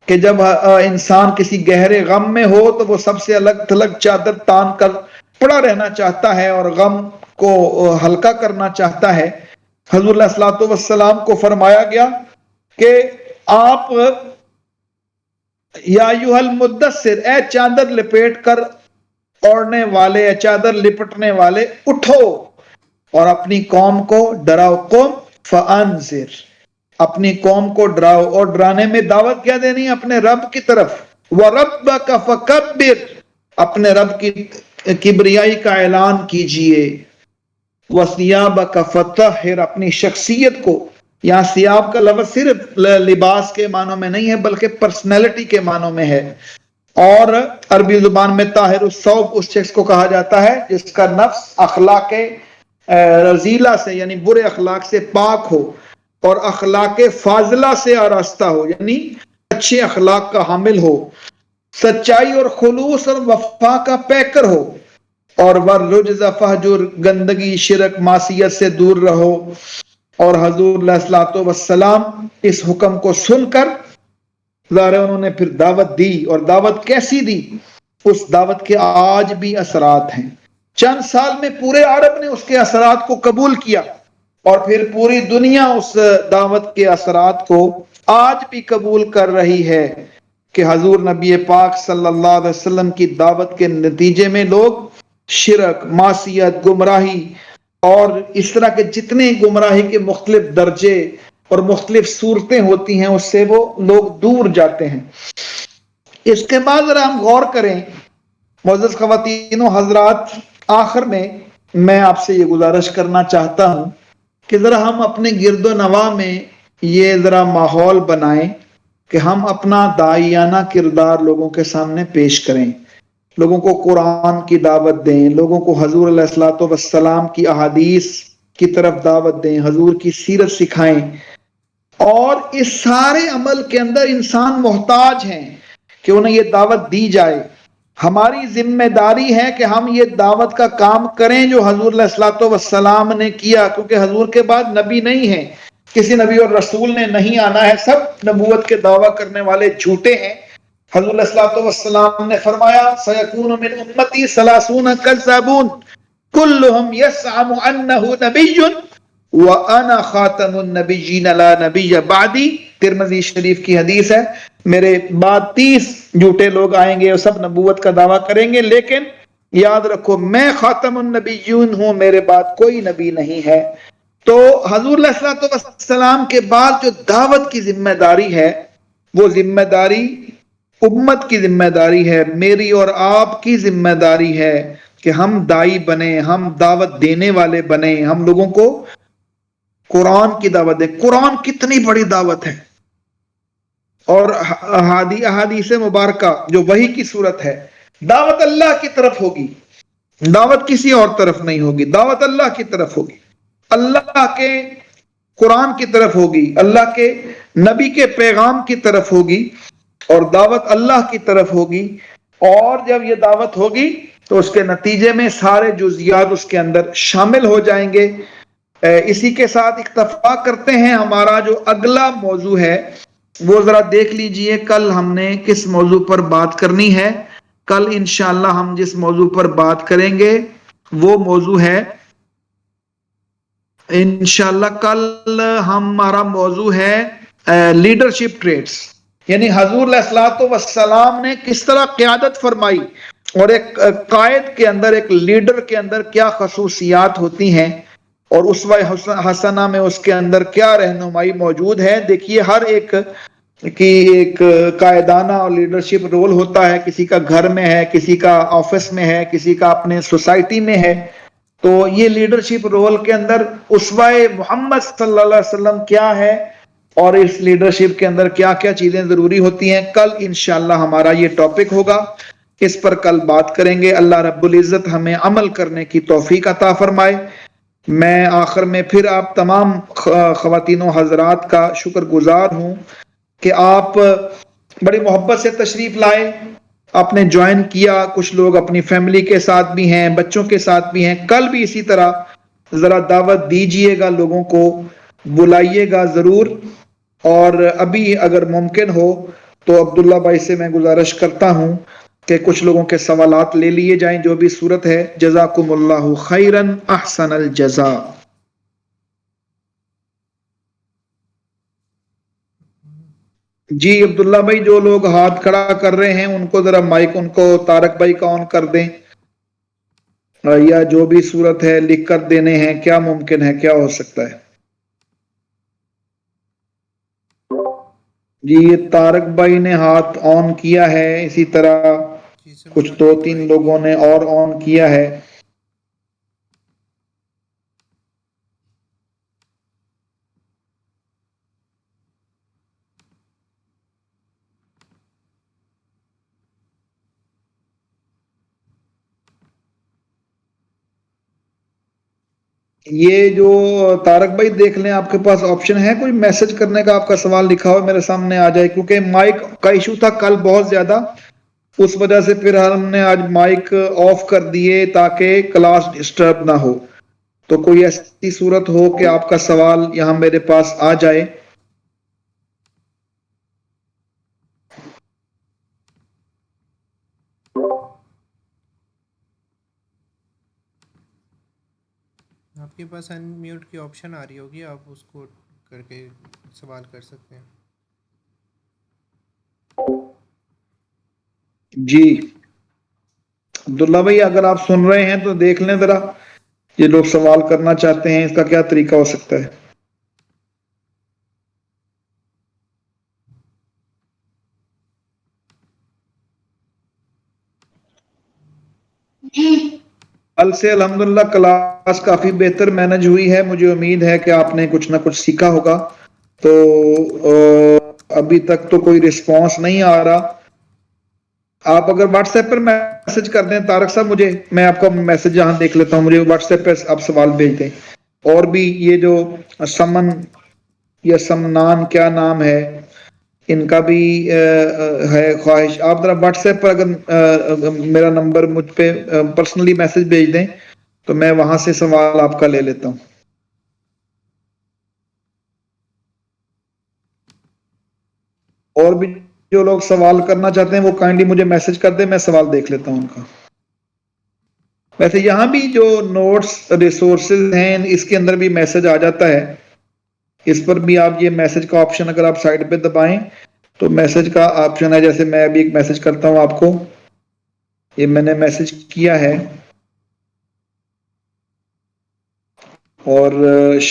کہ جب انسان کسی گہرے غم میں ہو تو وہ سب سے الگ تھلگ چادر تان کر پڑا رہنا چاہتا ہے اور غم کو ہلکا کرنا چاہتا ہے۔ حضور علیہ الصلوۃ والسلام کو فرمایا گیا کہ آپ یا ایھا المدثر، اے چادر لپیٹ کر اوڑھنے والے، چادر لپٹنے والے، اٹھو اور اپنی قوم کو ڈراؤ۔ قم فانذر، اپنی قوم کو ڈراؤ، اور ڈرانے میں دعوت کیا دینی؟ اپنے رب کی طرف۔ وَرَبَّكَ فَكَبِّرْ، اپنے رب کی کبریائی کا اعلان کیجئے۔ وَثِيَابَكَ فَطَهِّرْ، اپنی شخصیت کو، یہاں ثیاب کا لفظ صرف لباس کے معنوں میں نہیں ہے بلکہ پرسنالٹی کے معنوں میں ہے، اور عربی زبان میں طاہر الثوب اس شخص کو کہا جاتا ہے جس کا نفس اخلاق رذیلہ سے یعنی برے اخلاق سے پاک ہو اور اخلاق فاضلہ سے آراستہ ہو، یعنی اچھے اخلاق کا حامل ہو، سچائی اور خلوص اور وفا کا پیکر ہو، اور والرجز فہجر، گندگی شرک معصیت سے دور رہو۔ اور حضور علیہ الصلوۃ والسلام اس حکم کو سن کر ظاہر انہوں نے پھر دعوت دی، اور دعوت کیسی دی؟ اس دعوت کے آج بھی اثرات ہیں۔ چند سال میں پورے عرب نے اس کے اثرات کو قبول کیا، اور پھر پوری دنیا اس دعوت کے اثرات کو آج بھی قبول کر رہی ہے کہ حضور نبی پاک صلی اللہ علیہ وسلم کی دعوت کے نتیجے میں لوگ شرک، معصیت، گمراہی اور اس طرح کے جتنے گمراہی کے مختلف درجے اور مختلف صورتیں ہوتی ہیں اس سے وہ لوگ دور جاتے ہیں۔ اس کے بعد ذرا ہم غور کریں معزز خواتین و حضرات، آخر میں آپ سے یہ گزارش کرنا چاہتا ہوں کہ ذرا ہم اپنے گرد و نواح میں یہ ذرا ماحول بنائیں کہ ہم اپنا داعیانہ کردار لوگوں کے سامنے پیش کریں، لوگوں کو قرآن کی دعوت دیں، لوگوں کو حضور علیہ الصلوۃ والسلام کی احادیث کی طرف دعوت دیں، حضور کی سیرت سکھائیں۔ اور اس سارے عمل کے اندر انسان محتاج ہیں کہ انہیں یہ دعوت دی جائے، ہماری ذمہ داری ہے کہ ہم یہ دعوت کا کام کریں جو حضور علیہ الصلوۃ والسلام نے کیا، کیونکہ حضور کے بعد نبی نہیں ہے، کسی نبی اور رسول نے نہیں آنا ہے، سب نبوت کے دعویٰ کرنے والے جھوٹے ہیں۔ حضور علیہ الصلوۃ والسلام نے فرمایا سیکون من امتی ثلاثون کذابون کلہم یزعم انہ نبی وانا خاتم النبیین لا نبی بعدی۔ ترمذی شریف کی حدیث ہے، میرے بعد 30 جھوٹے لوگ آئیں گے اور سب نبوت کا دعویٰ کریں گے، لیکن یاد رکھو میں خاتم النبیون ہوں، میرے بعد کوئی نبی نہیں ہے۔ تو حضور علیہ الصلوۃ والسلام کے بعد جو دعوت کی ذمہ داری ہے، وہ ذمہ داری امت کی ذمہ داری ہے، میری اور آپ کی ذمہ داری ہے کہ ہم دائی بنیں، ہم دعوت دینے والے بنیں، ہم لوگوں کو قرآن کی دعوت دیں۔ قرآن کتنی بڑی دعوت ہے، اور احادیث مبارکہ جو وحی کی صورت ہے، دعوت اللہ کی طرف ہوگی، دعوت کسی اور طرف نہیں ہوگی، دعوت اللہ کی طرف ہوگی، اللہ کے قرآن کی طرف ہوگی، اللہ کے نبی کے پیغام کی طرف ہوگی، اور دعوت اللہ کی طرف ہوگی۔ اور جب یہ دعوت ہوگی تو اس کے نتیجے میں سارے جزیات اس کے اندر شامل ہو جائیں گے۔ اسی کے ساتھ اکتفا کرتے ہیں، ہمارا جو اگلا موضوع ہے وہ ذرا دیکھ لیجئے، کل ہم نے کس موضوع پر بات کرنی ہے۔ کل انشاءاللہ ہم جس موضوع پر بات کریں گے وہ موضوع ہے، انشاءاللہ کل ہمارا موضوع ہے لیڈرشپ ٹریٹس، یعنی حضور علیہ الصلوۃ والسلام نے کس طرح قیادت فرمائی، اور ایک قائد کے اندر، ایک لیڈر کے اندر کیا خصوصیات ہوتی ہیں، اور اسوہ حسنہ میں اس کے اندر کیا رہنمائی موجود ہے۔ دیکھیے ہر ایک کی ایک قائدانہ اور لیڈرشپ رول ہوتا ہے، کسی کا گھر میں ہے، کسی کا آفس میں ہے، کسی کا اپنے سوسائٹی میں ہے۔ تو یہ لیڈرشپ رول کے اندر اسوہ محمد صلی اللہ علیہ وسلم کیا ہے، اور اس لیڈرشپ کے اندر کیا کیا چیزیں ضروری ہوتی ہیں، کل انشاءاللہ ہمارا یہ ٹاپک ہوگا، اس پر کل بات کریں گے۔ اللہ رب العزت ہمیں عمل کرنے کی توفیق عطا فرمائے۔ میں آخر میں پھر آپ تمام خواتین و حضرات کا شکر گزار ہوں کہ آپ بڑی محبت سے تشریف لائے، آپ نے جوائن کیا، کچھ لوگ اپنی فیملی کے ساتھ بھی ہیں، بچوں کے ساتھ بھی ہیں، کل بھی اسی طرح ذرا دعوت دیجئے گا، لوگوں کو بلائیے گا ضرور۔ اور ابھی اگر ممکن ہو تو عبداللہ بھائی سے میں گزارش کرتا ہوں کہ کچھ لوگوں کے سوالات لے لیے جائیں، جو بھی صورت ہے۔ جزاکم اللہ خیرن احسن الجزاء۔ جی عبداللہ بھائی، جو لوگ ہاتھ کھڑا کر رہے ہیں ان کو ذرا مائک ان کو طارق بھائی کا آن کر دیں، یا جو بھی صورت ہے لکھ کر دینے ہیں، کیا ممکن ہے، کیا ہو سکتا ہے۔ جی یہ طارق بھائی نے ہاتھ آن کیا ہے، اسی طرح کچھ 2-3 لوگوں نے اور آن کیا ہے۔ یہ جو طارق بھائی دیکھ لیں، آپ کے پاس آپشن ہے کوئی میسج کرنے کا، آپ کا سوال لکھا ہوا میرے سامنے آ جائے، کیونکہ مائک کا ایشو تھا کل بہت زیادہ، اس وجہ سے پھر ہم نے آج مائک آف کر دیے تاکہ کلاس ڈسٹرب نہ ہو۔ تو کوئی ایسی صورت ہو کہ آپ کا سوال یہاں میرے پاس آ جائے۔ آپ کے پاس ان میوٹ کی آپشن آ رہی ہوگی، آپ اس کو کر کے سوال کر سکتے ہیں۔ جی عبداللہ بھائی اگر آپ سن رہے ہیں تو دیکھ لیں ذرا، یہ لوگ سوال کرنا چاہتے ہیں، اس کا کیا طریقہ ہو سکتا ہے۔ کل سے الحمدللہ کلاس کافی بہتر مینج ہوئی ہے، مجھے امید ہے کہ آپ نے کچھ نہ کچھ سیکھا ہوگا۔ تو ابھی تک تو کوئی رسپانس نہیں آ رہا، آپ اگر واٹس ایپ پر میسج کر دیں طارق صاحب مجھے، میں آپ کا میسج یہاں دیکھ لیتا ہوں، مجھے واٹس ایپ پہ آپ سوال بھیج دیں۔ اور بھی یہ جو سمن یا سمنان کیا نام ہے، ان کا بھی ہے خواہش. آپ ذرا واٹس ایپ پر اگر میرا نمبر مجھ پہ پرسنلی میسج بھیج دیں تو میں وہاں سے سوال آپ کا لے لیتا ہوں. اور بھی جو لوگ سوال کرنا چاہتے ہیں وہ کائنڈلی مجھے میسج کر دیں, میں سوال دیکھ لیتا ہوں ان کا. ویسے یہاں بھی جو نوٹس ریسورسز ہیں اس کے اندر بھی میسج آ جاتا ہے. اس پر بھی آپ یہ میسج کا آپشن اگر آپ سائڈ پہ دبائیں تو میسج کا آپشن ہے. جیسے میں ابھی ایک میسج کرتا ہوں آپ کو, یہ میں نے میسج کیا ہے اور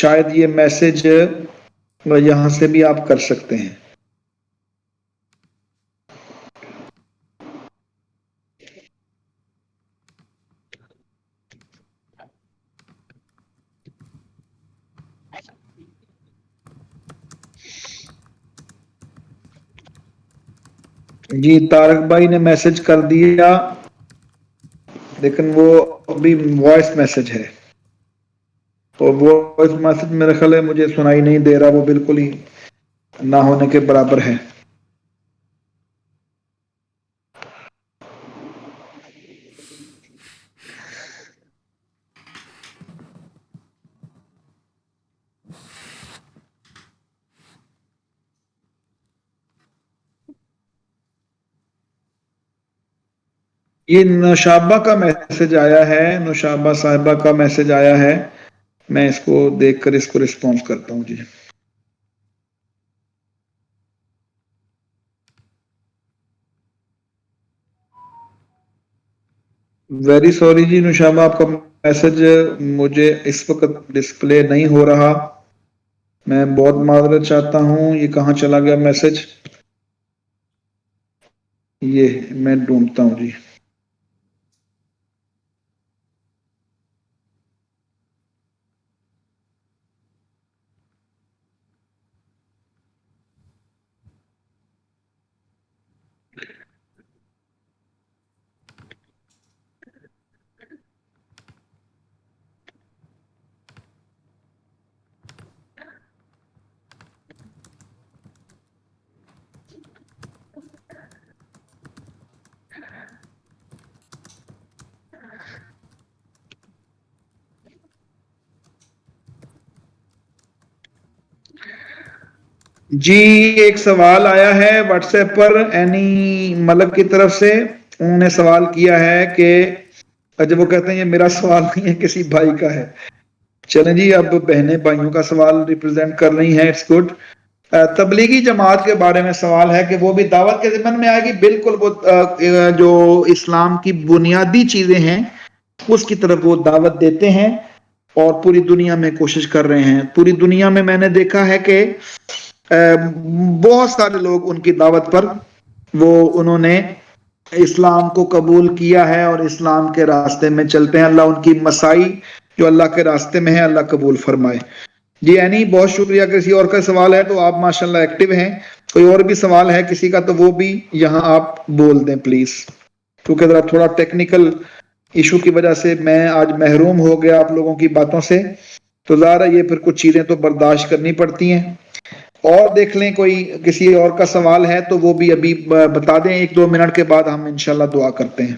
شاید یہ میسج یہاں سے بھی آپ کر سکتے ہیں. جی طارق بھائی نے میسج کر دیا لیکن وہ ابھی وائس میسج ہے, اور وہ وائس میسج میرا خیال ہے مجھے سنائی نہیں دے رہا, وہ بالکل ہی نہ ہونے کے برابر ہے. یہ نوشابہ کا میسج آیا ہے, نوشابہ صاحبہ کا میسج آیا ہے, میں اس کو دیکھ کر اس کو رسپانس کرتا ہوں. جی ویری سوری جی نوشابہ, آپ کا میسج مجھے اس وقت ڈسپلے نہیں ہو رہا, میں بہت معذرت چاہتا ہوں. یہ کہاں چلا گیا میسج, یہ میں ڈھونڈتا ہوں. جی جی ایک سوال آیا ہے واٹس ایپ پر اینی ملک کی طرف سے. انہوں نے سوال کیا ہے کہ جب وہ کہتے ہیں یہ میرا سوال نہیں ہے کسی بھائی کا ہے. چلیں جی, اب بہنیں بھائیوں کا سوال ریپرزینٹ کر رہی ہیں, اٹس گڈ. تبلیغی جماعت کے بارے میں سوال ہے کہ وہ بھی دعوت کے ضمن میں آئے گی. بالکل, وہ جو اسلام کی بنیادی چیزیں ہیں اس کی طرف وہ دعوت دیتے ہیں اور پوری دنیا میں کوشش کر رہے ہیں. پوری دنیا میں میں نے دیکھا ہے کہ بہت سارے لوگ ان کی دعوت پر انہوں نے اسلام کو قبول کیا ہے اور اسلام کے راستے میں چلتے ہیں. اللہ ان کی مسائی جو اللہ کے راستے میں ہے اللہ قبول فرمائے. جی اینی بہت شکریہ. کسی اور کا سوال ہے تو آپ ماشاءاللہ ایکٹیو ہیں, کوئی اور بھی سوال ہے کسی کا تو وہ بھی یہاں آپ بول دیں پلیز, کیونکہ ذرا تھوڑا ٹیکنیکل ایشو کی وجہ سے میں آج محروم ہو گیا آپ لوگوں کی باتوں سے, تو ظاہر یہ پھر کچھ چیزیں تو برداشت کرنی پڑتی ہیں. اور دیکھ لیں کوئی کسی اور کا سوال ہے تو وہ بھی ابھی بتا دیں, 1-2 منٹ کے بعد ہم انشاءاللہ دعا کرتے ہیں.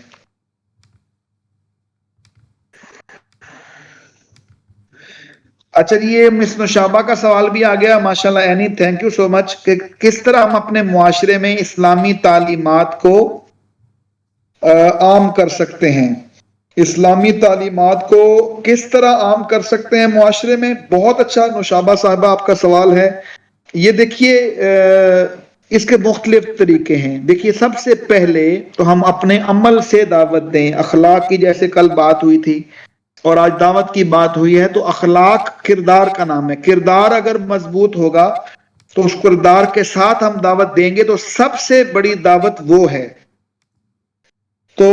اچھا جی, یہ مس نوشابہ کا سوال بھی آ گیا ماشاءاللہ. اینی تھینک یو سو مچ. کہ کس طرح ہم اپنے معاشرے میں اسلامی تعلیمات کو عام کر سکتے ہیں, اسلامی تعلیمات کو کس طرح عام کر سکتے ہیں معاشرے میں. بہت اچھا نوشابہ صاحبہ آپ کا سوال ہے. یہ دیکھیے اس کے مختلف طریقے ہیں. دیکھیے سب سے پہلے تو ہم اپنے عمل سے دعوت دیں, اخلاق کی جیسے کل بات ہوئی تھی اور آج دعوت کی بات ہوئی ہے, تو اخلاق کردار کا نام ہے. کردار اگر مضبوط ہوگا تو اس کردار کے ساتھ ہم دعوت دیں گے تو سب سے بڑی دعوت وہ ہے. تو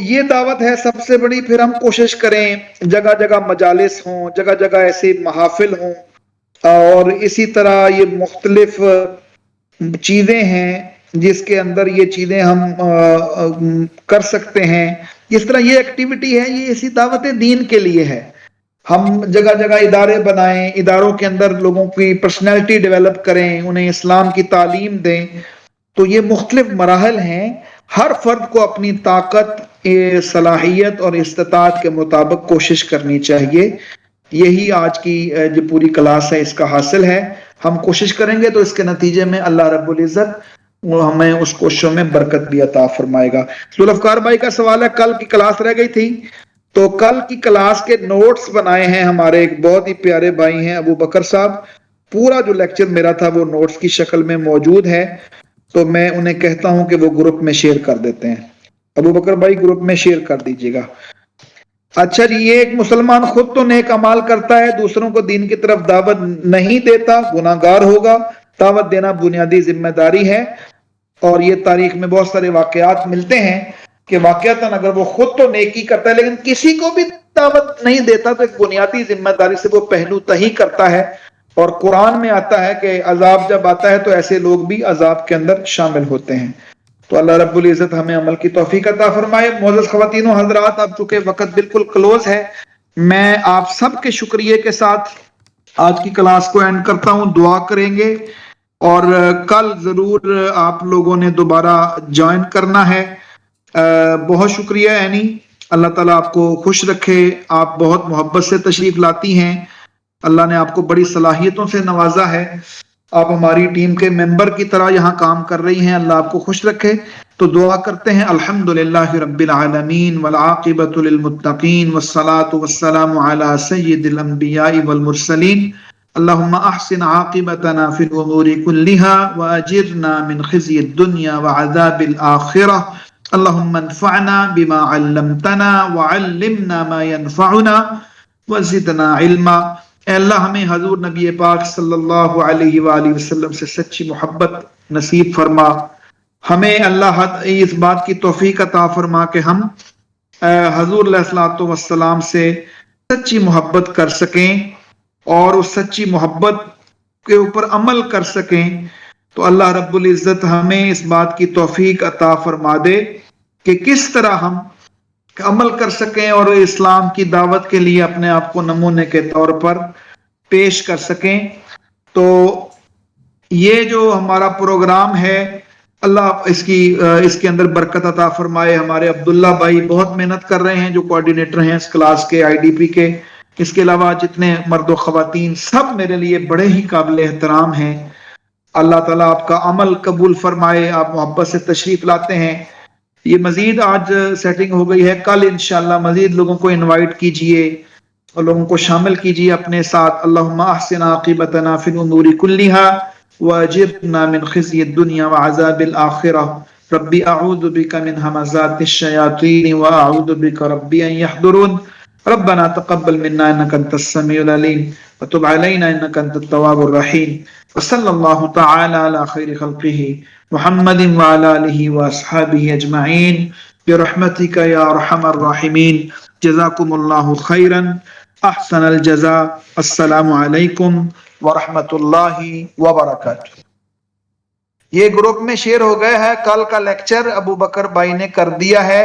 یہ دعوت ہے سب سے بڑی. پھر ہم کوشش کریں جگہ جگہ مجالس ہوں, جگہ جگہ ایسے محافل ہوں, اور اسی طرح یہ مختلف چیزیں ہیں جس کے اندر یہ چیزیں ہم کر سکتے ہیں. اس طرح یہ ایکٹیویٹی ہے, یہ اسی دعوت دین کے لیے ہے. ہم جگہ جگہ ادارے بنائیں، اداروں کے اندر لوگوں کی پرسنالٹی ڈیولپ کریں، انہیں اسلام کی تعلیم دیں. تو یہ مختلف مراحل ہیں. ہر فرد کو اپنی طاقت، صلاحیت اور استطاعت کے مطابق کوشش کرنی چاہیے. یہی آج کی جو پوری کلاس ہے اس کا حاصل ہے. ہم کوشش کریں گے تو اس کے نتیجے میں اللہ رب العزت وہ ہمیں اس کوششوں میں برکت بھی عطا فرمائے گا. ذوالفقار بھائی کا سوال ہے کل کی کلاس رہ گئی تھی، تو کل کی کلاس کے نوٹس بنائے ہیں ہمارے ایک بہت ہی پیارے بھائی ہیں ابو بکر صاحب. پورا جو لیکچر میرا تھا وہ نوٹس کی شکل میں موجود ہے، تو میں انہیں کہتا ہوں کہ وہ گروپ میں شیئر کر دیتے ہیں. ابو بکر بھائی گروپ میں شیئر کر دیجیے گا. اچھا جی، یہ ایک مسلمان خود تو نیک اعمال کرتا ہے، دوسروں کو دین کی طرف دعوت نہیں دیتا، گناہگار ہوگا. دعوت دینا بنیادی ذمہ داری ہے، اور یہ تاریخ میں بہت سارے واقعات ملتے ہیں کہ واقعتاً اگر وہ خود تو نیکی کرتا ہے لیکن کسی کو بھی دعوت نہیں دیتا تو ایک بنیادی ذمہ داری سے وہ پہلو تہی کرتا ہے. اور قرآن میں آتا ہے کہ عذاب جب آتا ہے تو ایسے لوگ بھی عذاب کے اندر شامل ہوتے ہیں. تو اللہ رب العزت ہمیں عمل کی توفیق عطا فرمائے. معزز خواتین و حضرات، اب چونکہ وقت بالکل کلوز ہے، میں آپ سب کے شکریہ کے ساتھ آج کی کلاس کو اینڈ کرتا ہوں. دعا کریں گے اور کل ضرور آپ لوگوں نے دوبارہ جوائن کرنا ہے. بہت شکریہ اینی، اللہ تعالیٰ آپ کو خوش رکھے. آپ بہت محبت سے تشریف لاتی ہیں، اللہ نے آپ کو بڑی صلاحیتوں سے نوازا ہے. آپ ہماری ٹیم کے ممبر کی طرح یہاں کام کر رہی ہیں، اللہ آپ کو خوش رکھے. تو دعا کرتے ہیں الحمدللہ رب العالمین والعاقبۃ للمتقین والصلاة والسلام علی سید الانبیاء والمرسلین. اللہم احسن عاقبتنا فی الامور کلها واجرنا من خزی الدنیا وعذاب الآخرہ. اللہم انفعنا بما علمتنا وعلمنا ما ينفعنا وزدنا علما. اے اللہ ہمیں حضور نبی پاک صلی اللہ علیہ وآلہ وسلم سے سچی محبت نصیب فرما. ہمیں اللہ اس بات کی توفیق عطا فرما کہ ہم حضور علیہ الصلوۃ والسلام سے سچی محبت کر سکیں اور اس سچی محبت کے اوپر عمل کر سکیں. تو اللہ رب العزت ہمیں اس بات کی توفیق عطا فرما دے کہ کس طرح ہم عمل کر سکیں اور اسلام کی دعوت کے لیے اپنے آپ کو نمونے کے طور پر پیش کر سکیں. تو یہ جو ہمارا پروگرام ہے اللہ اس کے اندر برکت عطا فرمائے. ہمارے عبداللہ بھائی بہت محنت کر رہے ہیں جو کوارڈینیٹر ہیں اس کلاس کے، آئی ڈی پی کے. اس کے علاوہ جتنے مرد و خواتین سب میرے لیے بڑے ہی قابل احترام ہیں. اللہ تعالیٰ آپ کا عمل قبول فرمائے. آپ محبت سے تشریف لاتے ہیں. یہ مزید آج سیٹنگ ہو گئی ہے، کل انشاءاللہ مزید لوگوں کو انوائٹ کیجئے اور لوگوں کو شامل کیجئے اپنے ساتھ. اللہم احسن عاقبتنا فی الامور کلہا واجرنا من خزی الدنیا وعذاب الآخرہ. ربی اعوذ بک من ہمزات الشیاطین واعوذ بک ربی ان یحضرون. ربنا تقبل منا انك انت السميع العليم وتب علينا انك انت التواب الرحيم. وصلى الله تعالى على خير خلقه محمد وعلى آله واصحابه اجمعين برحمتك يا ارحم الراحمين. جزاكم الله خيرا احسن الجزاء. السلام علیکم ورحمۃ اللہ وبرکاتہ. یہ گروپ میں شیئر ہو گئے ہے. کل کا لیکچر ابو بکر بھائی نے کر دیا ہے.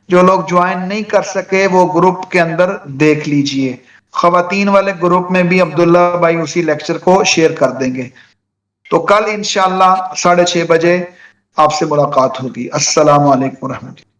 جو لوگ جوائن نہیں کر سکے وہ گروپ کے اندر دیکھ لیجئے. خواتین والے گروپ میں بھی عبداللہ بھائی اسی لیکچر کو شیئر کر دیں گے. تو کل انشاءاللہ 6:30 بجے آپ سے ملاقات ہوگی. السلام علیکم ورحمۃ اللہ.